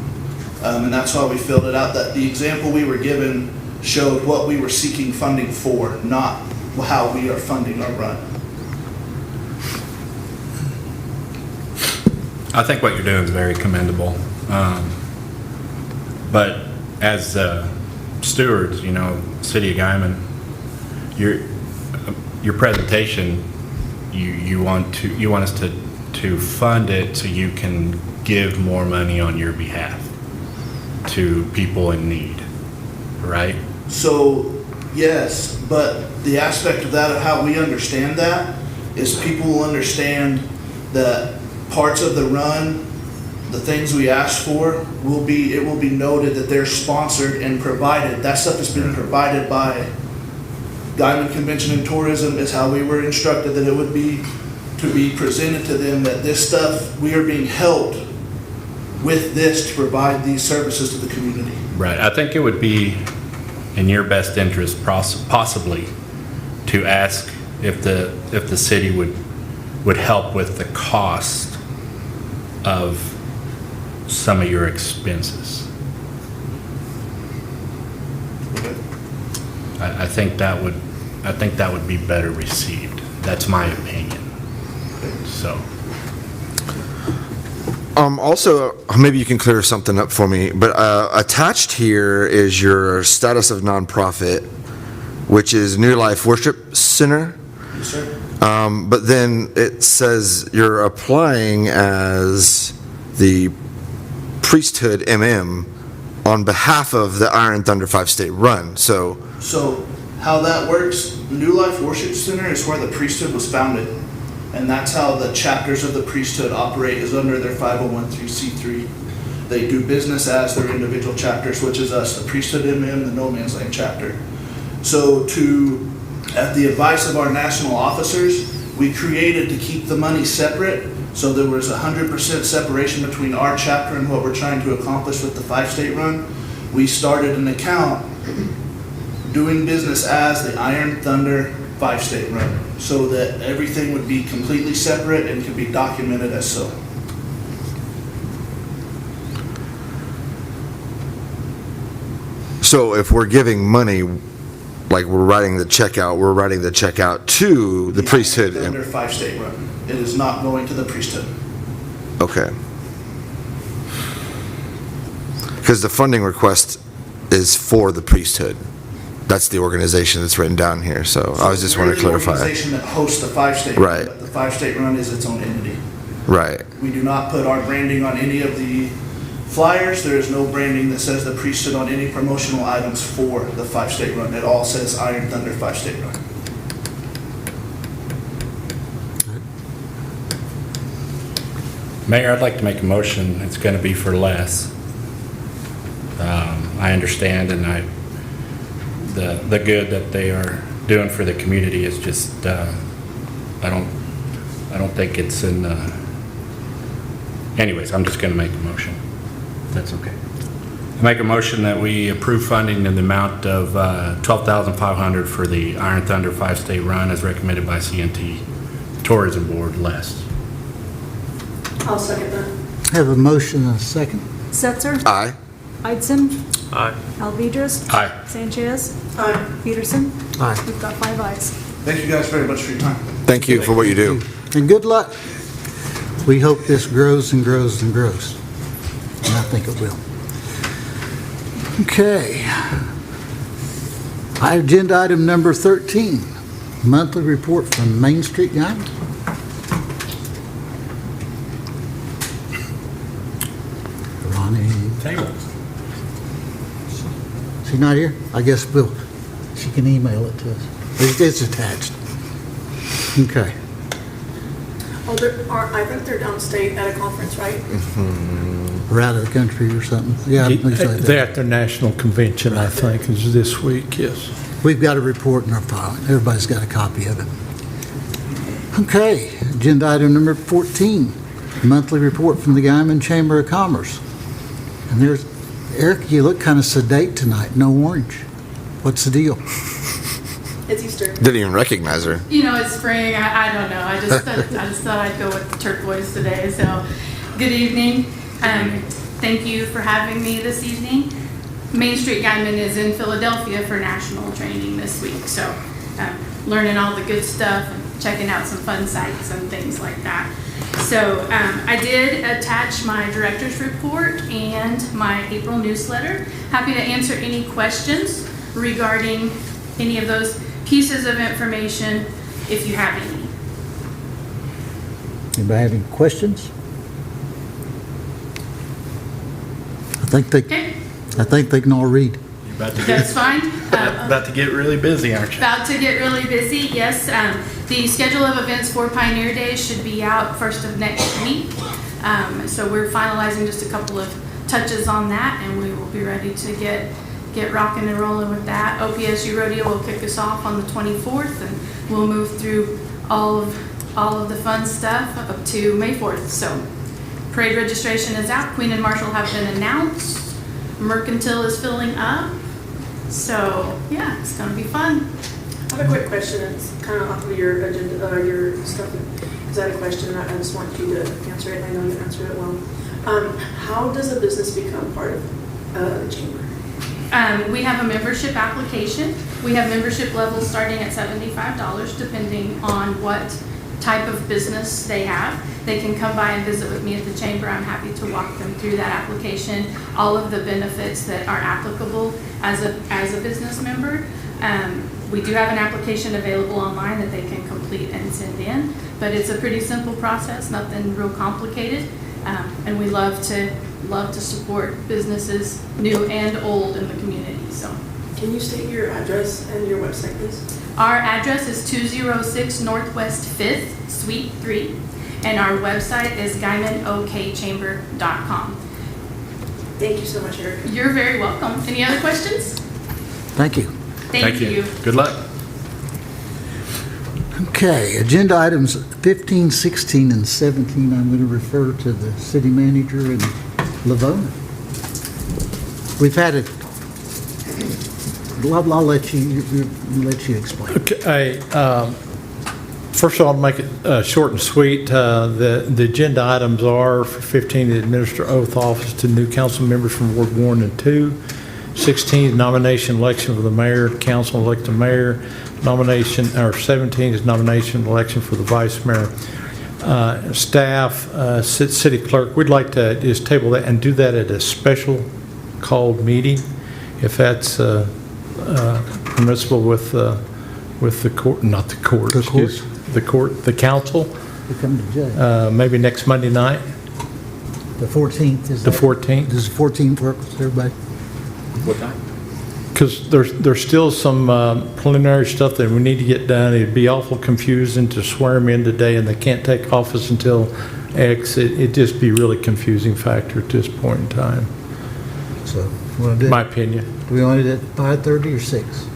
And that's why we filled it out. That the example we were given showed what we were seeking funding for, not how we are funding our run. I think what you're doing is very commendable. But as stewards, you know, City of Guymon, your presentation, you want us to fund it so you can give more money on your behalf to people in need, right? So, yes, but the aspect of that, of how we understand that, is people will understand that parts of the run, the things we ask for, it will be noted that they're sponsored and provided. That stuff has been provided by Guymon Convention and Tourism, is how we were instructed that it would be to be presented to them, that this stuff, we are being helped with this to provide these services to the community. Right. I think it would be in your best interest possibly to ask if the city would help with the cost of some of your expenses. I think that would be better received. That's my opinion. So. Also, maybe you can clear something up for me, but attached here is your status of nonprofit, which is New Life Worship Center. Yes, sir. But then it says you're applying as the priesthood MM on behalf of the Iron Thunder 5-state run. So how that works, New Life Worship Center is where the priesthood was founded. And that's how the chapters of the priesthood operate, is under their 501(c)(3). They do business as their individual chapters, which is us, the Priesthood MM, the No Man's Land chapter. So at the advice of our national officers, we created to keep the money separate. So there was 100% separation between our chapter and what we're trying to accomplish with the 5-state run. We started an account doing business as the Iron Thunder 5-state run, so that everything would be completely separate and could be documented as so. So if we're giving money, like we're writing the check out to the priesthood. Iron Thunder 5-state run. It is not going to the priesthood. Okay. Because the funding request is for the priesthood. That's the organization that's written down here, so I was just want to clarify. We're the organization that hosts the 5-state Right. run, but the 5-state run is its own entity. Right. We do not put our branding on any of the flyers. There is no branding that says the priesthood on any promotional items for the 5-state run. It all says Iron Thunder 5-state run. Mayor, I'd like to make a motion. It's going to be for less. I understand, and the good that they are doing for the community is just, I don't think it's in, anyways, I'm just going to make a motion. That's okay. I make a motion that we approve funding in the amount of $12,500 for the Iron Thunder 5-state run as recommended by CNT Tourism Board less. I'll second that. Have a motion and a second. Setzer? Aye. Eidson? Aye. Alvedras? Aye. Sanchez? Aye. Peterson? Aye. We've got 5 ayes. Thank you guys very much for your time. Thank you for what you do. And good luck. We hope this grows and grows and grows. And I think it will. Okay. Agenda item number 13, monthly report from Main Street Guymon. Ronnie. Table. Is he not here? I guess she can email it to us. It's attached. Okay. Oh, I think they're downstate at a conference, right? Or out of the country or something. Yeah, things like that. They're at their national convention, I think, is this week, yes. We've got a report in our file. Everybody's got a copy of it. Okay, agenda item number 14, monthly report from the Guymon Chamber of Commerce. And there's, Eric, you look kind of sedate tonight, no orange. What's the deal? It's Easter. Didn't even recognize her. You know, it's spring. I don't know. I just thought I'd go with the turquoise today. So, good evening. Thank you for having me this evening. Main Street Guymon is in Philadelphia for national training this week. So, learning all the good stuff and checking out some fun sites and things like that. So, I did attach my director's report and my April newsletter. Happy to answer any questions regarding any of those pieces of information if you have any. Anybody have any questions? I think they can all read. That's fine. About to get really busy, aren't you? About to get really busy, yes. The schedule of events for Pioneer Days should be out first of next week. So we're finalizing just a couple of touches on that, and we will be ready to get rocking and rolling with that. OPSU Rodeo will kick us off on the 24th, and we'll move through all of the fun stuff up to May 4th. So parade registration is out. Queen and Marshall have been announced. Mercantile is filling up. So, yeah, it's gonna be fun. I have a quick question. It's kind of off of your agenda, your stuff. Because I had a question and I just want you to answer it. I know you answered it well. How does a business become part of the chamber? We have a membership application. We have membership levels starting at $75 depending on what type of business they have. They can come by and visit with me at the chamber. I'm happy to walk them through that application, all of the benefits that are applicable as a business member. We do have an application available online that they can complete and send in, but it's a pretty simple process, nothing real complicated. And we love to support businesses, new and old, in the community. So, can you state your address and your website, please? Our address is 206 Northwest 5th, Suite 3, and our website is GuymonOKChamber.com. Thank you so much, Erica. You're very welcome. Any other questions? Thank you. Thank you. Good luck. Okay, agenda items 15, 16, and 17, I'm going to refer to the city manager in Livonia. We've had it, I'll let you explain. Okay, first of all, I'll make it short and sweet. The agenda items are for 15, to administer oath office to new council members from Ward 1 and 2. 16 is nomination election for the mayor, council elect the mayor. 17 is nomination election for the vice mayor. Staff, city clerk, we'd like to just table that and do that at a special called meeting, if that's permissible with the court, not the court, the council. We come to judge. Maybe next Monday night. The 14th is the 14th. Does the 14th work with everybody? What time? Because there's still some preliminary stuff that we need to get done. It'd be awful confusing to swear them in today, and they can't take office until X. It'd just be really confusing factor at this point in time. So, want to do my opinion. Do we want it at 5:30 or 6?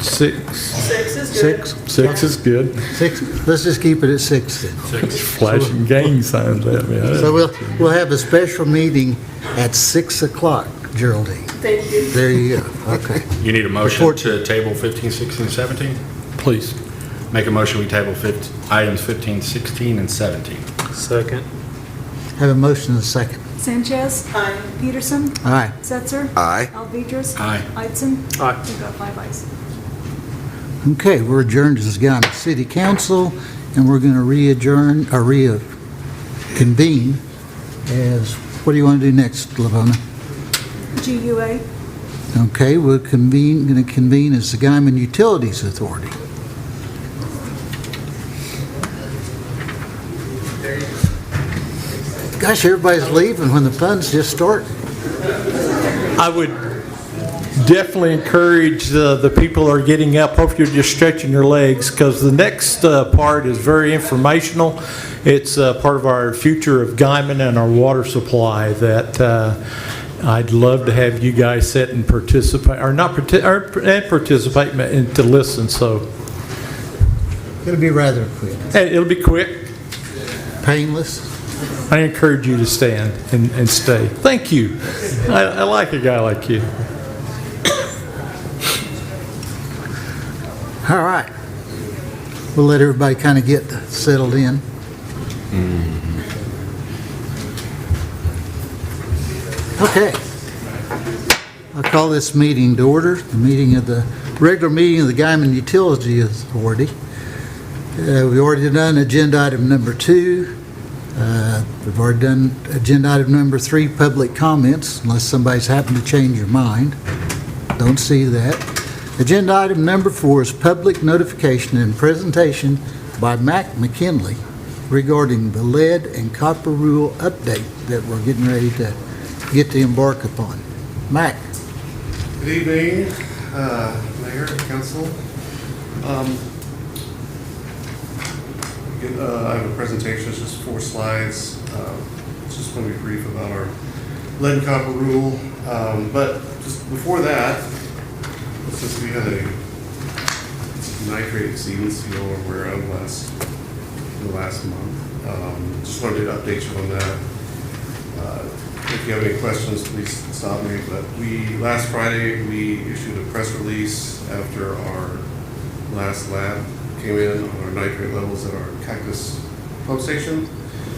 6. 6 is good. 6 is good. 6. Let's just keep it at 6 then. Flashing gang signs at me. So we'll have a special meeting at 6 o'clock, Geraldine. Thank you. There you go. Okay. You need a motion to table 15, 16, 17? Please. Make a motion, we table items 15, 16, and 17. Second. Have a motion and a second. Sanchez. Aye. Peterson. Aye. Setzer. Aye. Alvedras. Aye. Eitzen. Aye. We've got 5 ayes. Okay, we're adjourned as the Guymon City Council, and we're going to reconvene as, what do you want to do next, Lavona? GUA. Okay, we're going to convene as the Guymon Utilities Authority. Gosh, everybody's leaving when the fun's just starting. I would definitely encourage the people who are getting up, hopefully you're just stretching your legs, because the next part is very informational. It's part of our future of Guymon and our water supply that I'd love to have you guys sit and participate, or not participate, and to listen. So It'll be rather quick. it'll be quick. Painless. I encourage you to stand and stay. Thank you. I like a guy like you. All right. We'll let everybody kind of get settled in. Okay. I'll call this meeting to order, the regular meeting of the Guymon Utility Authority. We've already done agenda item number 2. We've already done agenda item number 3, public comments, unless somebody's happened to change your mind. Don't see that. Agenda item number 4 is public notification and presentation by Mac McKinley regarding the lead and copper rule update that we're getting ready to get to embark upon. Mac. Good evening, Mayor, Council. I have a presentation, it's just 4 slides. It's just going to be brief about our lead and copper rule. But just before that, since we had a nitrate exceedance you were aware of the last month, just wanted to update you on that. if you have any questions, please stop me. But last Friday, we issued a press release after our last lab came in on our nitrate levels at our Cactus pump station,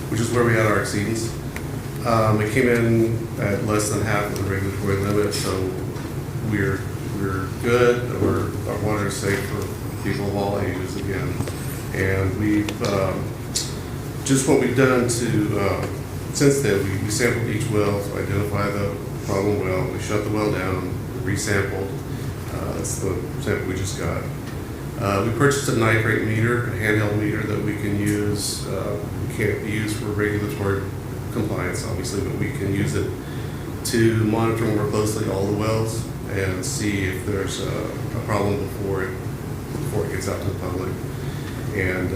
which is where we had our exceedance. It came in at less than half of the regulatory limit, so we're good. Our water is safe for people of all ages again. And we've just what we've done to since then, we sampled each well to identify the problem well. We shut the well down, resampled. That's the sample we just got. We purchased a nitrate meter, a handheld meter that we can use. We can't be used for regulatory compliance, obviously, but we can use it to monitor more closely all the wells and see if there's a problem before it gets out to the public. And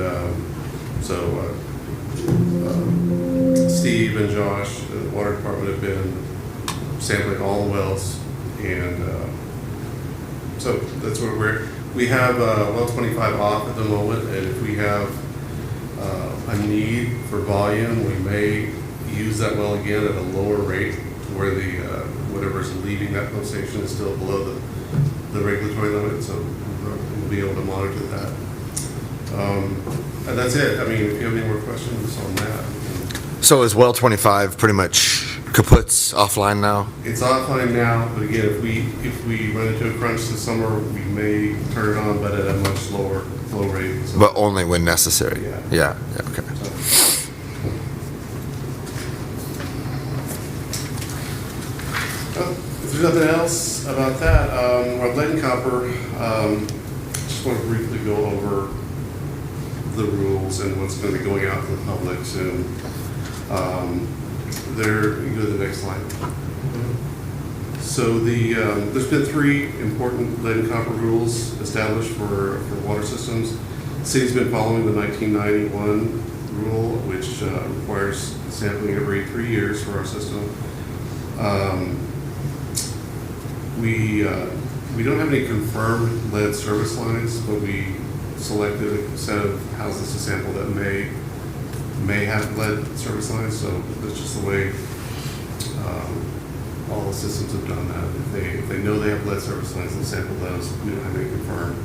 Steve and Josh, the water department, have been sampling all the wells, and so that's where we have well 25 off at the moment, and if we have a need for volume, we may use that well again at a lower rate where the whatever's leaving that pump station is still below the regulatory limit, so we'll be able to monitor that. And that's it. I mean, if you have any more questions on that. So is well 25 pretty much kaput's offline now? It's offline now, but again, if we run into a crunch this summer, we may turn it on, but at a much slow rate. So. But only when necessary. Yeah, okay. If there's nothing else about that, our lead and copper, just want to briefly go over the rules and what's going to be going out to the public soon. You go to the next slide. So there's been 3 important lead and copper rules established for water systems. The city's been following the 1991 rule, which requires sampling every 3 years for our system. We don't have any confirmed lead service lines, but we selected a set of houses to sample that may have lead service lines, so that's just the way all the systems have done that. If they know they have lead service lines, they'll sample those. We don't have any confirmed.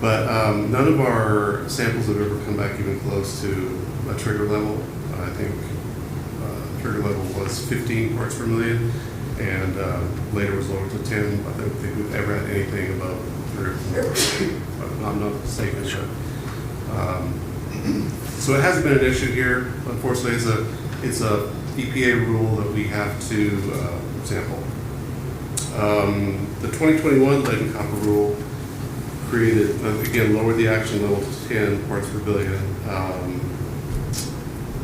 But none of our samples have ever come back even close to a trigger level. I think trigger level was 15 parts per million, and later was lowered to 10. I don't think we've ever had anything above 3 or 4. I'm not mistaken. So it hasn't been an issue here. Unfortunately, it's a EPA rule that we have to sample. The 2021 lead and copper rule created, again, lowered the action level to 10 parts per billion.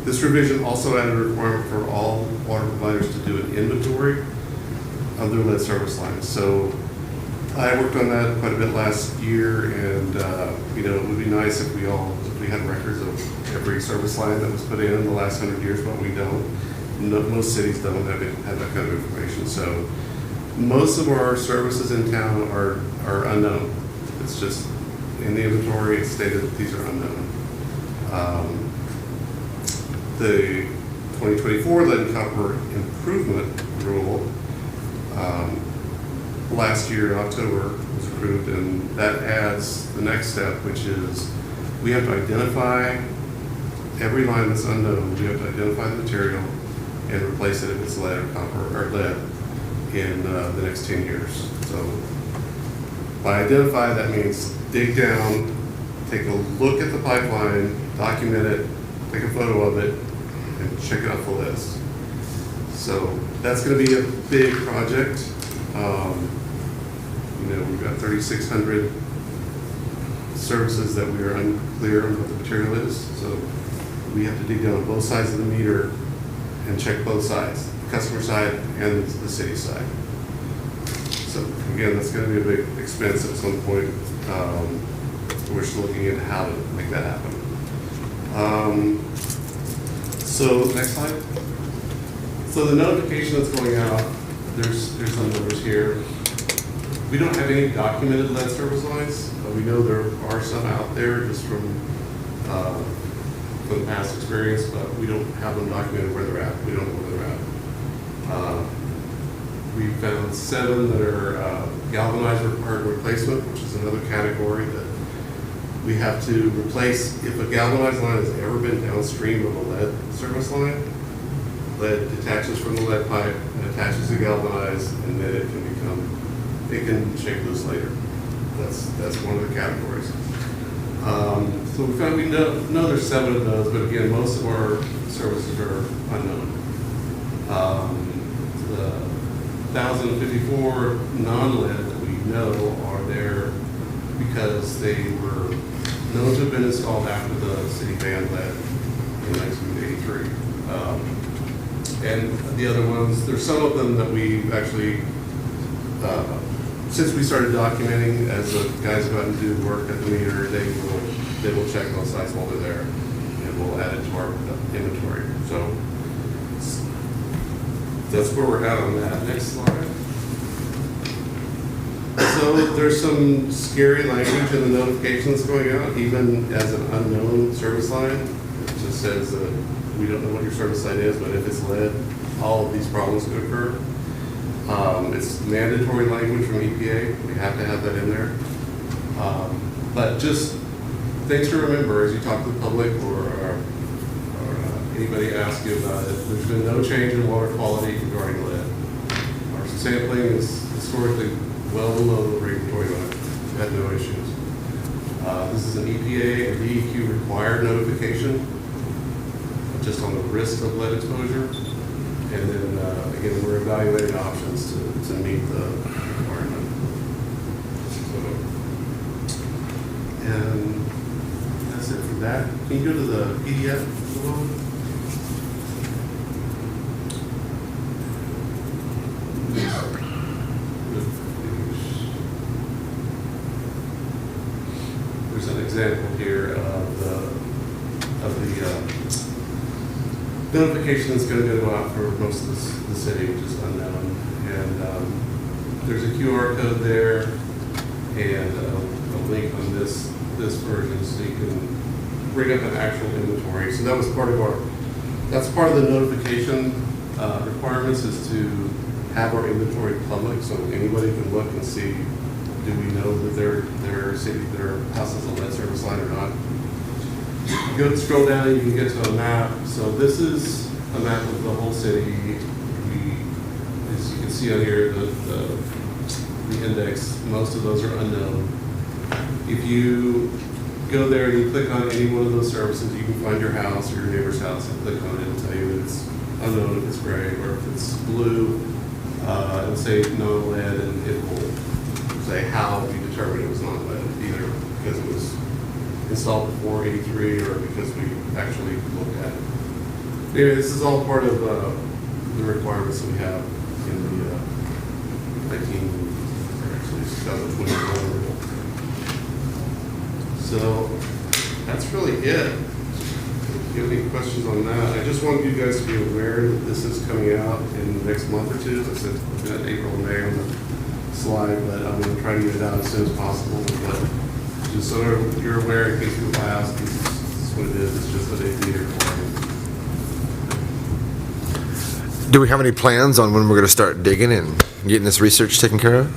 This revision also added a requirement for all water providers to do an inventory of their lead service lines. So I worked on that quite a bit last year, and it would be nice if we had records of every service line that was put in the last 100 years, but we don't. Most cities don't have that kind of information. So most of our services in town are unknown. It's just in the inventory, it's stated that these are unknown. The 2024 lead and copper improvement rule last year in October was approved, and that adds the next step, which is we have to identify every line that's unknown. We have to identify the material and replace it if it's lead or copper or lead in the next 10 years. So by identify, that means dig down, take a look at the pipeline, document it, take a photo of it, and check it off the list. So that's going to be a big project. We've got 3,600 services that we are unclear on what the material is. So we have to dig down on both sides of the meter and check both sides, the customer side and the city side. So again, that's going to be a big expense at some point. We're still looking at how to make that happen. So next slide. So the notification that's going out, there's some numbers here. We don't have any documented lead service lines. We know there are some out there just from past experience, but we don't have them documented where they're at. We don't know where they're at. We found 7 that are galvanized required replacement, which is another category that we have to replace. If a galvanized line has ever been downstream of a lead service line, lead detaches from the lead pipe and attaches to galvanized, and then it can shake loose later. That's one of the categories. So we know there's 7 of those, but again, most of our services are unknown. The 1,054 non-lead that we know are there because they were known to have been installed after the city banned lead in 1983. And the other ones, there's some of them that we actually, since we started documenting, as the guys go out and do work at the meter, they will check those sites while they're there, and we'll add it to our inventory. So that's where we're at on that. Next slide. So there's some scary language in the notifications going out, even as an unknown service line. It just says that we don't know what your service line is, but if it's lead, all of these problems could occur. It's mandatory language from EPA. We have to have that in there. But just things to remember as you talk to the public or anybody asks you about it. There's been no change in water quality regarding lead. Our sampling is historically well below the regulatory limit. We've had no issues. This is an EPA or DEQ required notification just on the risk of lead exposure. And then again, we're evaluating options to meet the requirement. And that's it for that. Can you go to the PDF below? There's an example here of the notification that's going to go out for most of the city, which is unknown. And there's a QR code there and a link on this version, so you can bring up an actual inventory. So that was part of the notification requirements, is to have our inventory public so anybody can look and see, do we know that their house has a lead service line or not. You go scroll down and you can get to a map. So this is a map of the whole city. As you can see on here, the index, most of those are unknown. If you go there and you click on any one of those services, you can find your house or your neighbor's house and click on it and tell you that it's unknown if it's gray, or if it's blue, it'll say non-lead, and it will say how you determined it was non-lead, either because it was installed before 83 or because we actually looked at it. Anyway, this is all part of the requirements that we have in the 2021 rule. So that's really it. If you have any questions on that, I just wanted you guys to be aware that this is coming out in the next month or two. As I said, we've got April and May on the slide, but I'm going to try to get it out as soon as possible. But just so you're aware, in case people ask, this is what it is. It's just a data requirement. Do we have any plans on when we're going to start digging and getting this research taken care of?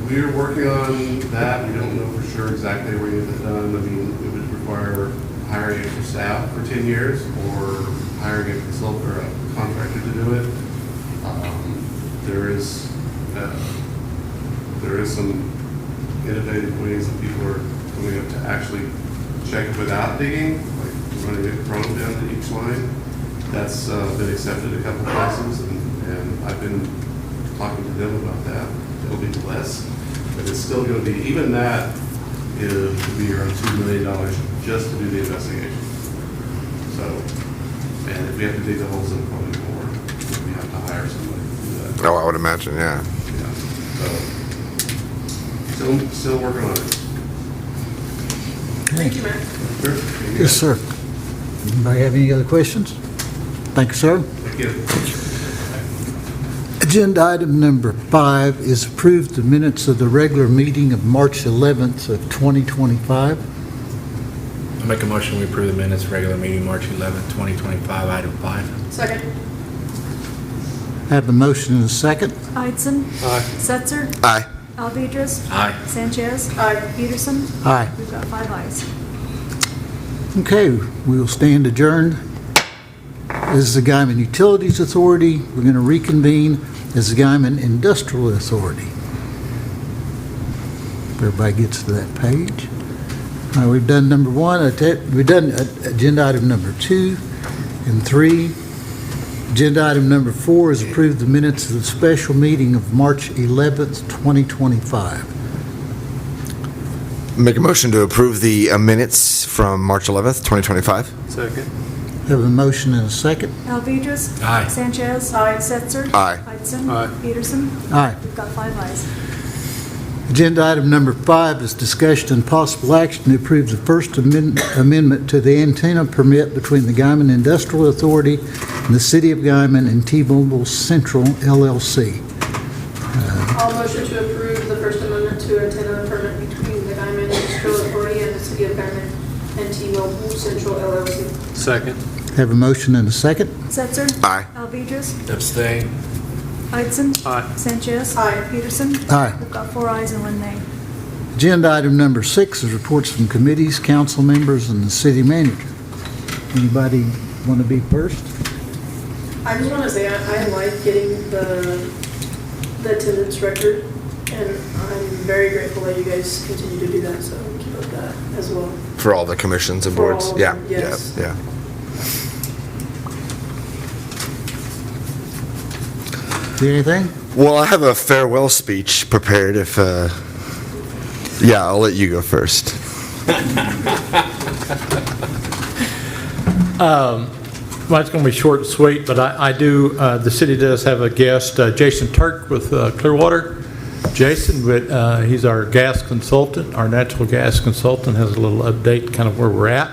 We're working on that. We don't know for sure exactly where we get it done. I mean, it would require hiring extra staff for 10 years or hiring a consultant or a contractor to do it. There is some innovative ways that people are coming up to actually check without digging, like running a drone down to each line. That's been accepted a couple places, and I've been talking to them about that. It'll be less, but it's still going to be, even that is to be around $2 million just to do the investigation. So, and if we have to dig the holes in, probably more. We have to hire somebody to do that. Oh, I would imagine, yeah. Yeah. So, still working on it. Thank you, Matt. Sure. Yes, sir. Anybody have any other questions? Thank you, sir. Thank you. Agenda item number 5 is approved the minutes of the regular meeting of March 11th of 2025. I make a motion we approve the minutes, regular meeting, March 11th, 2025, item 5. Second. Have a motion and a second. Idson. Aye. Setzer. Aye. Alvedras. Aye. Sanchez. Aye. Peterson. Aye. We've got 5 ayes. Okay, we will stand adjourned. This is the Guymon Utilities Authority. We're going to reconvene as the Guymon Industrial Authority. If everybody gets to that page. We've done number 1. We've done agenda item number 2 and 3. Agenda item number 4 is approve the minutes of the special meeting of March 11th, 2025. Make a motion to approve the minutes from March 11th, 2025. Second. Have a motion and a second. Alvedras. Aye. Sanchez. Aye. Setzer. Aye. Idson. Aye. Peterson. Aye. We've got 5 ayes. Agenda item number 5 is discussion and possible action to approve the first amendment to the antenna permit between the Guymon Industrial Authority and the City of Guymon and T-Mobile Central LLC. I'll motion to approve the First Amendment to antenna permit between the Guymon Industrial Authority and the City of Guymon and T-Mobile Central LLC. Second. Have a motion and a second. Setzer. Aye. Alvedras. Abstain. Idson. Aye. Sanchez. Aye. Peterson. Aye. We've got 4 ayes and 1 nay. Agenda item number 6 is reports from committees, council members, and the city manager. Anybody want to be first? I just want to say I like getting the attendance record, and I'm very grateful that you guys continue to do that, so keep up that as well. For all the commissions and For boards. all of Yeah. them, yes. Yeah. Do anything? Well, I have a farewell speech prepared if, yeah, I'll let you go first. Well, it's going to be short and sweet, but I do, the city does have a guest, Jason Turk with Clearwater. Jason, he's our gas consultant, our natural gas consultant, has a little update kind of where we're at.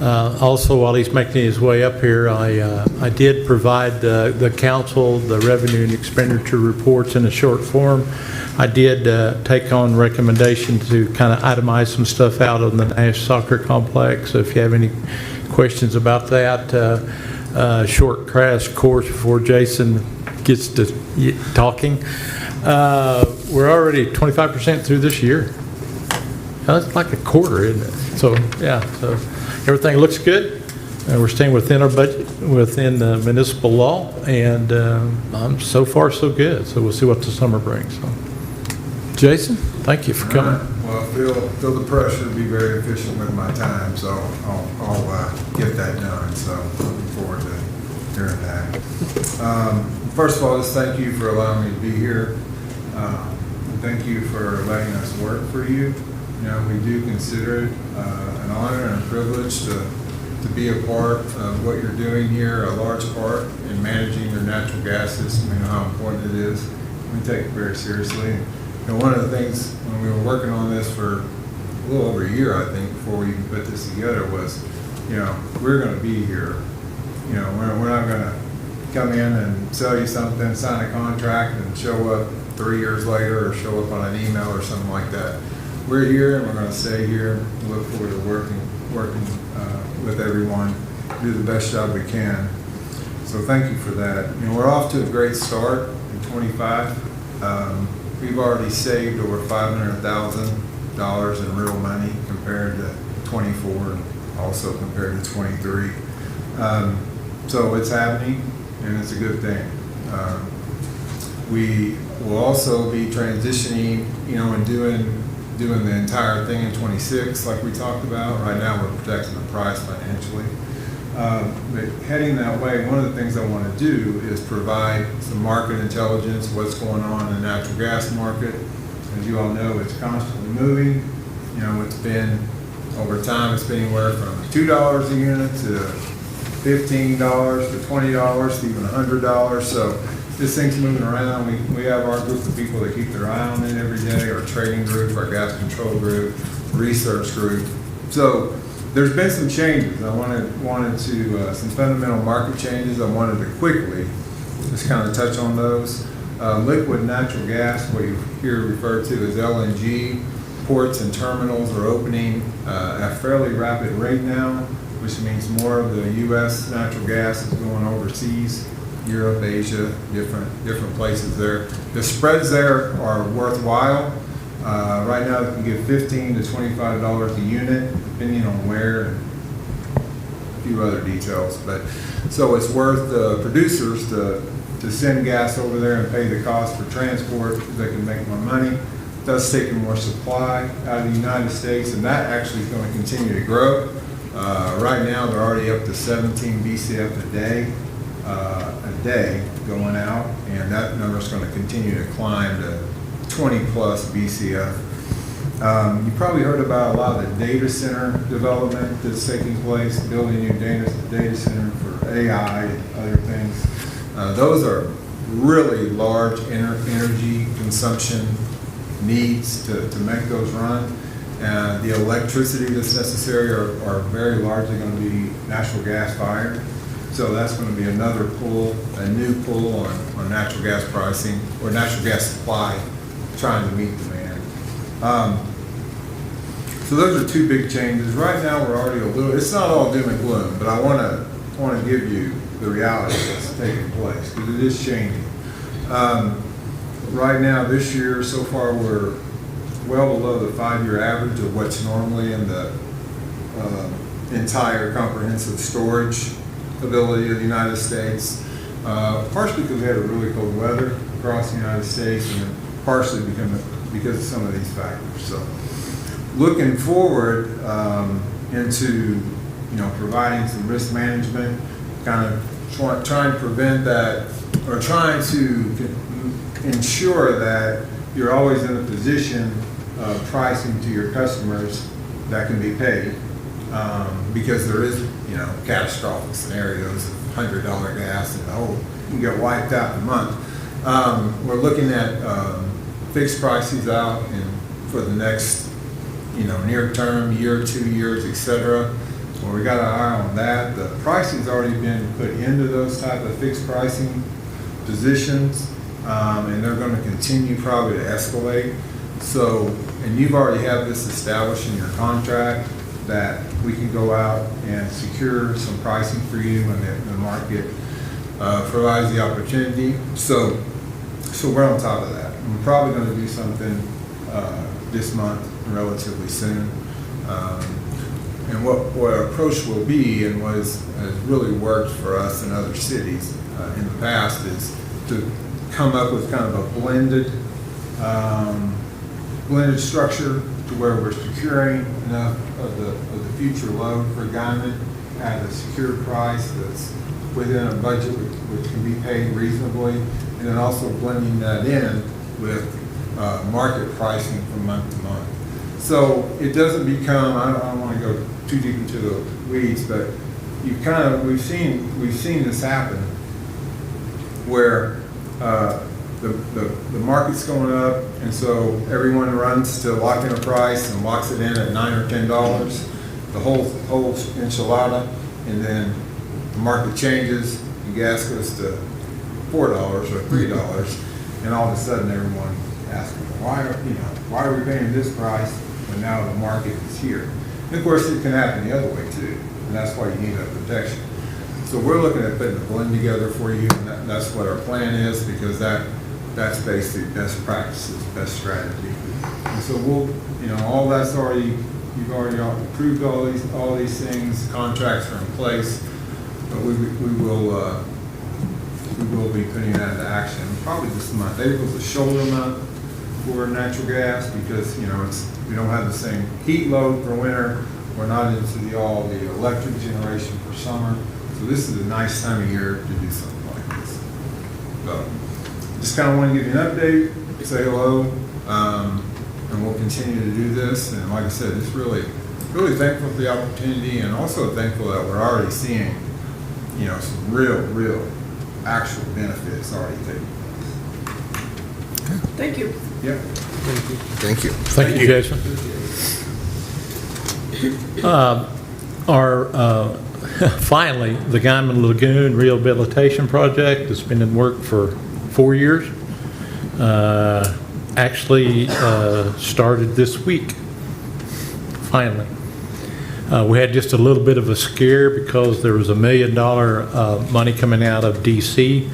Also, while he's making his way up here, I did provide the council the revenue and expenditure reports in a short form. I did take on recommendation to kind of itemize some stuff out on the Nash Soccer Complex. So if you have any questions about that, short crash course before Jason gets to talking. We're already 25% through this year. That's like a quarter, isn't it? So, yeah, so everything looks good. We're staying within our budget, within the municipal law, and so far so good. So we'll see what the summer brings. So, Jason, thank you for coming. Well, I feel the pressure to be very efficient with my time, so I'll get that done. So looking forward to hearing that. First of all, just thank you for allowing me to be here. Thank you for letting us work for you. You know, we do consider it an honor and a privilege to be a part of what you're doing here, a large part in managing your natural gas system. We know how important it is. We take it very seriously. You know, one of the things when we were working on this for a little over a year, I think, before we even put this together was, you know, we're going to be here. You know, we're not going to come in and sell you something, sign a contract, and show up 3 years later or show up on an email or something like that. We're here and we're going to stay here. We look forward to working with everyone, do the best job we can. So thank you for that. You know, we're off to a great start in 25. We've already saved over $500,000 in real money compared to 24 and also compared to 23. So it's happening and it's a good thing. We will also be transitioning, you know, and doing the entire thing in 26 like we talked about. Right now we're protecting the price financially. But heading that way, one of the things I want to do is provide some market intelligence, what's going on in the natural gas market. As you all know, it's constantly moving. You know, it's been, over time, it's been anywhere from $2 a unit to $15 to $20 to even $100. So this thing's moving around. We have our group of people that keep their eye on it every day, our trading group, our gas control group, research group. So there's been some changes. I wanted to some fundamental market changes. I wanted to quickly just kind of touch on those. Liquid natural gas, what you hear referred to as LNG, ports and terminals are opening at a fairly rapid rate now, which means more of the U.S. natural gas is going overseas. Europe, Asia, different places there. The spreads there are worthwhile. Right now, you can get $15 to $25 a unit, depending on where and a few other details. But so it's worth the producers to send gas over there and pay the cost for transport because they can make more money. Thus taking more supply out of the United States, and that actually is going to continue to grow. Right now, they're already up to 17 BCF a day going out, and that number is going to continue to climb to 20 plus BCF. You probably heard about a lot of the data center development that's taking place, building new data center for AI and other things. Those are really large energy consumption needs to make those run. The electricity that's necessary are very largely going to be natural gas fired. So that's going to be another pull, a new pull on natural gas pricing or natural gas supply trying to meet demand. So those are two big changes. Right now we're already a little, it's not all doom and gloom, but I want to give you the reality that's taking place because it is changing. Right now, this year, so far, we're well below the 5-year average of what's normally in the entire comprehensive storage ability of the United States, partially because we had a really cold weather across the United States, and then partially because of some of these factors. So, looking forward into providing some risk management, kind of trying to prevent that, or trying to ensure that you're always in a position of pricing to your customers that can be paid, because there is, catastrophic scenarios of $100 gas and you can get wiped out in a month. We're looking at fixed prices out for the next, near term, year, 2 years, etc. Well, we got our eye on that. The pricing's already been put into those type of fixed pricing positions, and they're going to continue probably to escalate. So, and you've already have this established in your contract that we can go out and secure some pricing for you when the market provides the opportunity. So we're on top of that. We're probably going to do something this month, relatively soon. And what our approach will be, and what has really worked for us in other cities in the past, is to come up with kind of a blended structure to where we're securing enough of the future load for Guymon at a secured price that's within a budget which can be paid reasonably, and then also blending that in with market pricing from month to month. So it doesn't become, I don't want to go too deep into the weeds, but we've seen this happen where the market's going up, and so everyone runs to lock in a price and locks it in at $9 or $10, the whole enchilada, and then the market changes and gas goes to $4 or $3, and all of a sudden everyone asking, why are we paying this price when now the market is here? And of course it can happen the other way too, and that's why you need that protection. So we're looking at putting a blend together for you, and that's what our plan is, because that's basically best practices, best strategy. And so we'll, all that's already, you've already approved all these things, contracts are in place, but we will be putting that into action probably this month. April's a shoulder month for natural gas because, we don't have the same heat load for winter. We're not into all the electric generation for summer. So this is a nice time of year to do something like this. So just kind of want to give you an update, say hello, and we'll continue to do this. And like I said, just really thankful for the opportunity, and also thankful that we're already seeing, some real actual benefits already taking place. Thank you. Yep. Thank you. Thank you, Jason. Finally, the Guymon Lagoon Rehabilitation Project has been in work for 4 years. Actually started this week, finally. We had just a little bit of a scare because there was $1 million money coming out of DC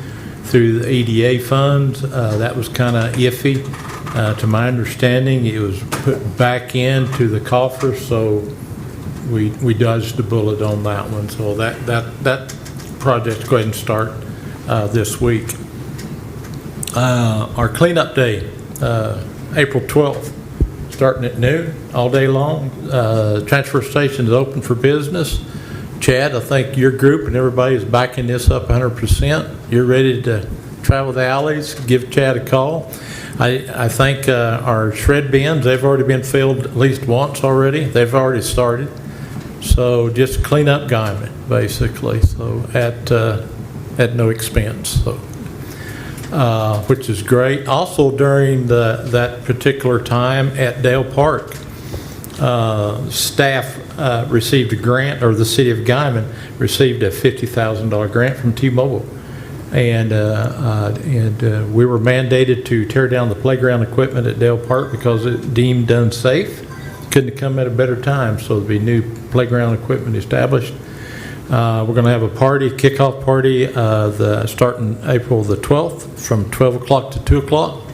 through the EDA funds. That was kind of iffy. To my understanding, it was put back into the coffer, so we dodged the bullet on that one. So that project go ahead and start this week. Our cleanup day, April 12th, starting at noon, all day long. Transfer station is open for business. Chad, I think your group and everybody is backing this up 100%. You're ready to travel the alleys, give Chad a call. I think our shred bins, they've already been filled at least once already. They've already started. So just clean up Guymon, basically, so at no expense. So. Which is great. Also during that particular time at Dale Park, staff received a grant, or the city of Guymon received a $50,000 grant from T-Mobile. And we were mandated to tear down the playground equipment at Dale Park because it deemed unsafe. Couldn't have come at a better time, so there'll be new playground equipment established. We're going to have a party, kickoff party, starting April the 12th from 12 o'clock to 2 o'clock. I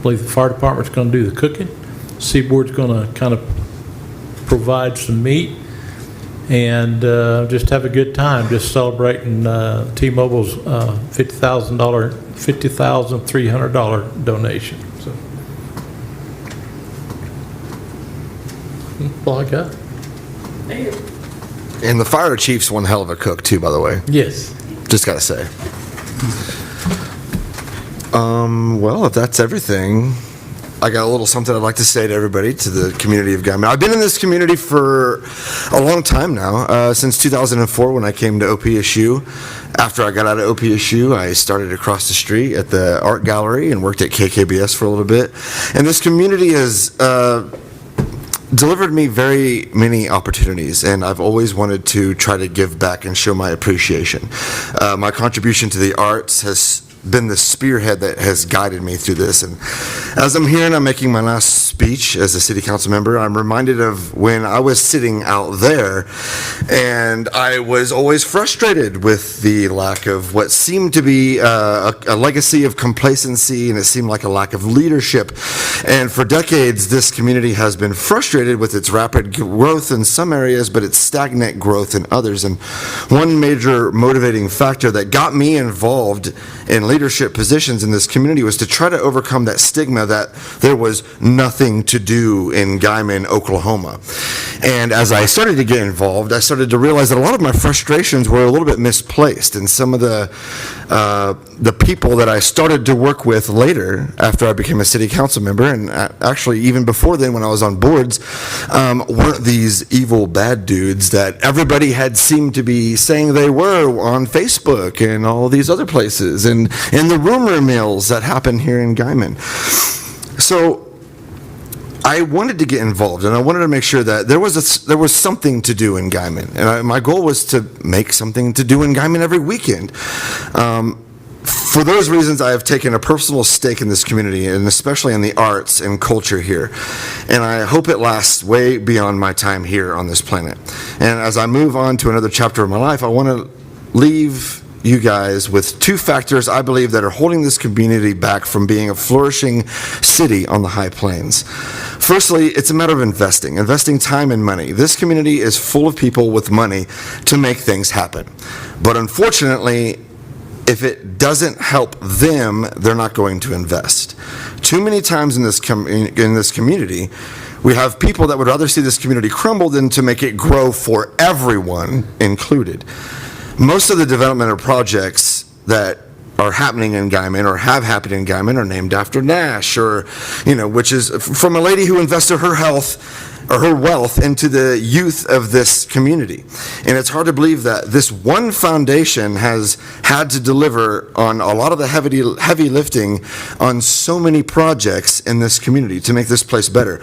believe the fire department's going to do the cooking. Seaboard's going to kind of provide some meat and just have a good time, just celebrating T-Mobile's $50,300 donation. So, that's all I got. Thank you. And the fire chief's one hell of a cook too, by the way. Yes. Just gotta say. Well, if that's everything, I got a little something I'd like to say to everybody, to the community of Guymon. I've been in this community for a long time now, since 2004 when I came to OPSU. After I got out of OPSU, I started across the street at the art gallery and worked at KKBS for a little bit. And this community has delivered me very many opportunities, and I've always wanted to try to give back and show my appreciation. My contribution to the arts has been the spearhead that has guided me through this. And as I'm here and I'm making my last speech as a city council member, I'm reminded of when I was sitting out there and I was always frustrated with the lack of what seemed to be a legacy of complacency, and it seemed like a lack of leadership. And for decades, this community has been frustrated with its rapid growth in some areas, but its stagnant growth in others. And one major motivating factor that got me involved in leadership positions in this community was to try to overcome that stigma that there was nothing to do in Guymon, Oklahoma. And as I started to get involved, I started to realize that a lot of my frustrations were a little bit misplaced, and some of the people that I started to work with later after I became a city council member, and actually even before then when I was on boards, weren't these evil bad dudes that everybody had seemed to be saying they were on Facebook and all these other places, and in the rumor mills that happen here in Guymon. So I wanted to get involved, and I wanted to make sure that there was something to do in Guymon, and my goal was to make something to do in Guymon every weekend. For those reasons, I have taken a personal stake in this community, and especially in the arts and culture here. And I hope it lasts way beyond my time here on this planet. And as I move on to another chapter of my life, I want to leave you guys with two factors I believe that are holding this community back from being a flourishing city on the high plains. Firstly, it's a matter of investing time and money. This community is full of people with money to make things happen. But unfortunately, if it doesn't help them, they're not going to invest. Too many times in this community, we have people that would rather see this community crumble than to make it grow for everyone included. Most of the development or projects that are happening in Guymon or have happened in Guymon are named after Nash, or, which is from a lady who invested her wealth into the youth of this community. And it's hard to believe that this one foundation has had to deliver on a lot of the heavy lifting on so many projects in this community to make this place better.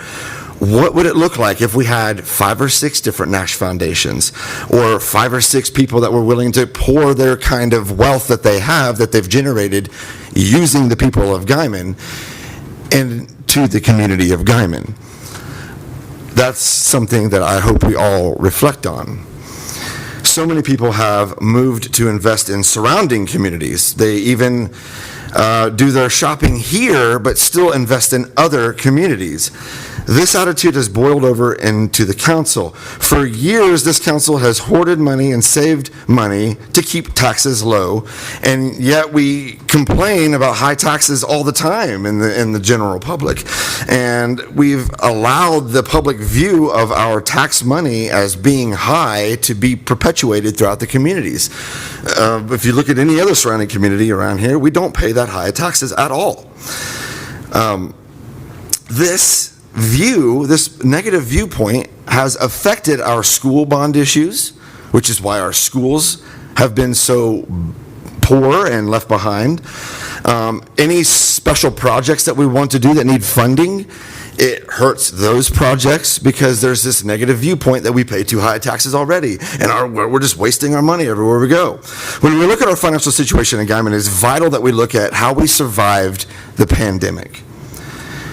What would it look like if we had 5 or 6 different Nash foundations, or 5 or 6 people that were willing to pour their kind of wealth that they have, that they've generated using the people of Guymon, into the community of Guymon? that's something that I hope we all reflect on. So many people have moved to invest in surrounding communities. They even do their shopping here, but still invest in other communities. This attitude has boiled over into the council. For years, this council has hoarded money and saved money to keep taxes low, and yet we complain about high taxes all the time in the general public. And we've allowed the public view of our tax money as being high to be perpetuated throughout the communities. If you look at any other surrounding community around here, we don't pay that high taxes at all. This negative viewpoint has affected our school bond issues, which is why our schools have been so poor and left behind. Any special projects that we want to do that need funding, it hurts those projects because there's this negative viewpoint that we pay too high taxes already, and we're just wasting our money everywhere we go. When we look at our financial situation in Guymon, it's vital that we look at how we survived the pandemic.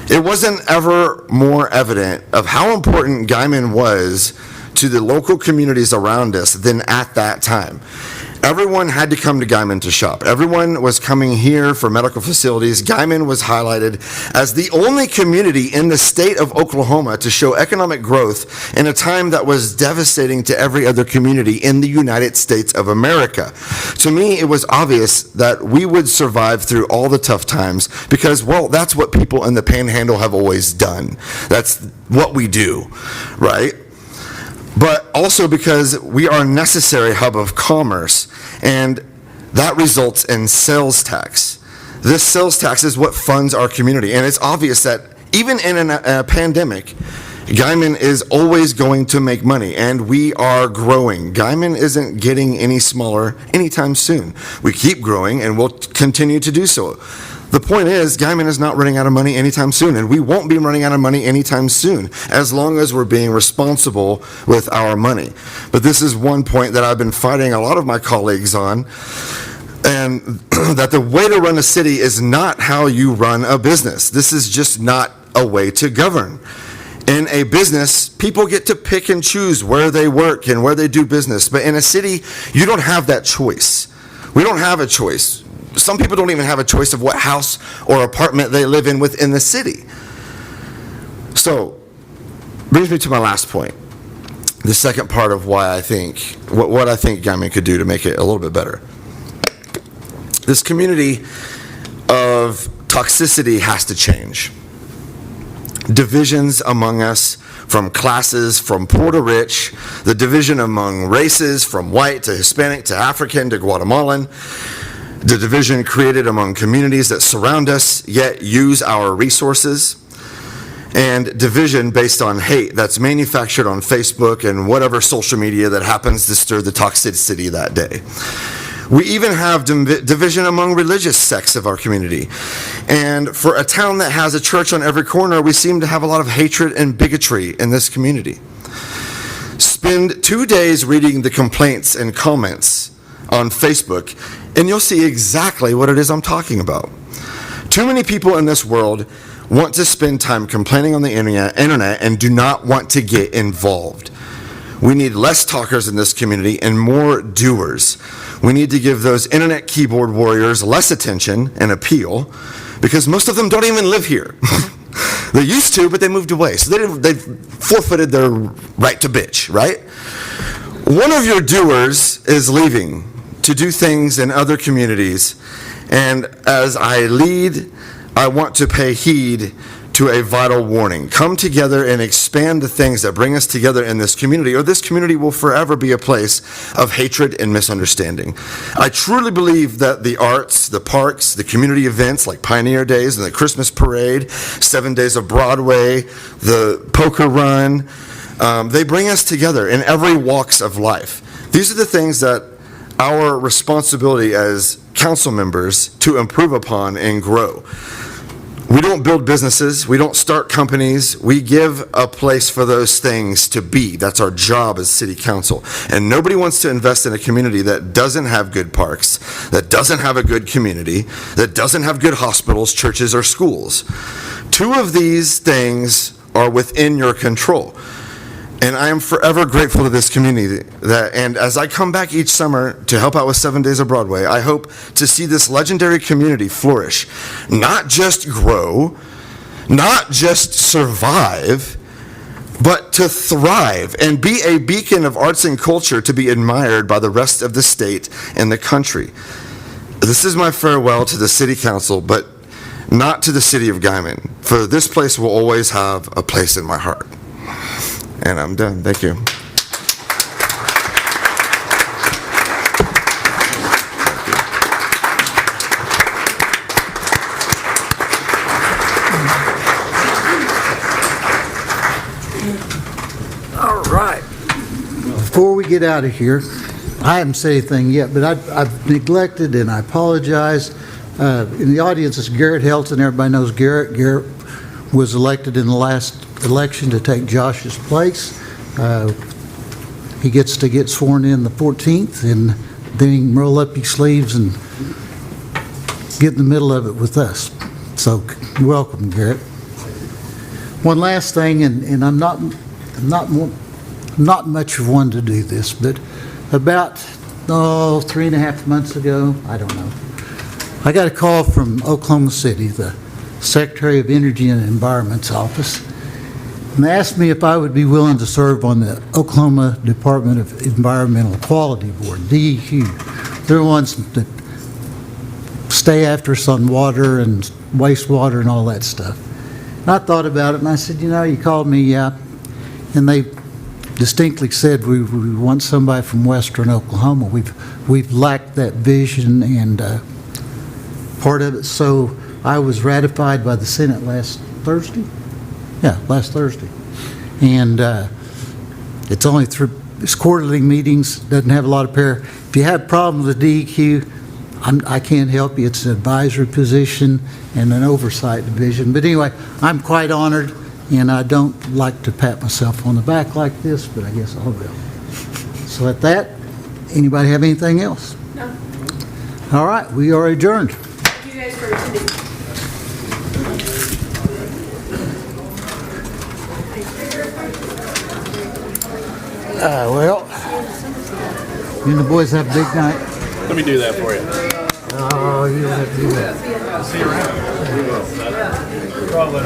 It wasn't ever more evident of how important Guymon was to the local communities around us than at that time. Everyone had to come to Guymon to shop. Everyone was coming here for medical facilities. Guymon was highlighted as the only community in the state of Oklahoma to show economic growth in a time that was devastating to every other community in the United States of America. To me, it was obvious that we would survive through all the tough times because, well, that's what people in the Panhandle have always done. That's what we do, right? But also because we are a necessary hub of commerce, and that results in sales tax. This sales tax is what funds our community, and it's obvious that even in a pandemic, Guymon is always going to make money, and we are growing. Guymon isn't getting any smaller anytime soon. We keep growing, and we'll continue to do so. The point is, Guymon is not running out of money anytime soon, and we won't be running out of money anytime soon, as long as we're being responsible with our money. But this is one point that I've been fighting a lot of my colleagues on, and that the way to run a city is not how you run a business. This is just not a way to govern. In a business, people get to pick and choose where they work and where they do business, but in a city, you don't have that choice. We don't have a choice. Some people don't even have a choice of what house or apartment they live in within the city. So, brings me to my last point. The second part of why I think, what I think Guymon could do to make it a little bit better. This community of toxicity has to change. Divisions among us, from classes, from poor to rich, the division among races, from white to Hispanic to African to Guatemalan, the division created among communities that surround us yet use our resources, and division based on hate that's manufactured on Facebook and whatever social media that happens to stir the toxicity that day. We even have division among religious sects of our community. And for a town that has a church on every corner, we seem to have a lot of hatred and bigotry in this community. Spend 2 days reading the complaints and comments on Facebook, and you'll see exactly what it is I'm talking about. Too many people in this world want to spend time complaining on the internet and do not want to get involved. We need less talkers in this community and more doers. We need to give those internet keyboard warriors less attention and appeal because most of them don't even live here. They used to, but they moved away. So they forfeited their right to bitch, right? One of your doers is leaving to do things in other communities. And as I lead, I want to pay heed to a vital warning. Come together and expand the things that bring us together in this community, or this community will forever be a place of hatred and misunderstanding. I truly believe that the arts, the parks, the community events like Pioneer Days and the Christmas Parade, 7 Days of Broadway, the poker run, they bring us together in every walks of life. These are the things that our responsibility as council members to improve upon and grow. We don't build businesses, we don't start companies, we give a place for those things to be. That's our job as city council. And nobody wants to invest in a community that doesn't have good parks, that doesn't have a good community, that doesn't have good hospitals, churches, or schools. 2 of these things are within your control. And I am forever grateful to this community and as I come back each summer to help out with 7 Days of Broadway, I hope to see this legendary community flourish, not just grow, not just survive, but to thrive and be a beacon of arts and culture to be admired by the rest of the state and the country. This is my farewell to the City Council, but not to the city of Guymon, for this place will always have a place in my heart. And I'm done. Thank you. All right. Before we get out of here, I haven't said anything yet, but I've neglected, and I apologize. In the audience is Garrett Helton. Everybody knows Garrett. Garrett was elected in the last election to take Josh's place. He gets to get sworn in the 14th, and then he can roll up his sleeves and get in the middle of it with us. So welcome, Garrett. One last thing, and I'm not much of one to do this, but about 3.5 months ago, I don't know, I got a call from Oklahoma City, the Secretary of Energy and Environment's office, and they asked me if I would be willing to serve on the Oklahoma Department of Environmental Quality Board, DEQ. They're the ones that stay after us on water and wastewater and all that stuff. And I thought about it, and I said, you called me, and they distinctly said we want somebody from western Oklahoma. We've lacked that vision and part of it. So I was ratified by the Senate last Thursday. Yeah, last Thursday. And it's only through it's quarterly meetings, doesn't have a lot of power. If you have problems with DEQ, I can't help you. It's an advisory position and an oversight division. But anyway, I'm quite honored, and I don't like to pat myself on the back like this, but I guess I will. So at that, anybody have anything else? No. All right, we are adjourned. Thank you guys for attending. Well, you and the boys have a big night. Let me do that for you. Oh, you don't have to do that. See you around.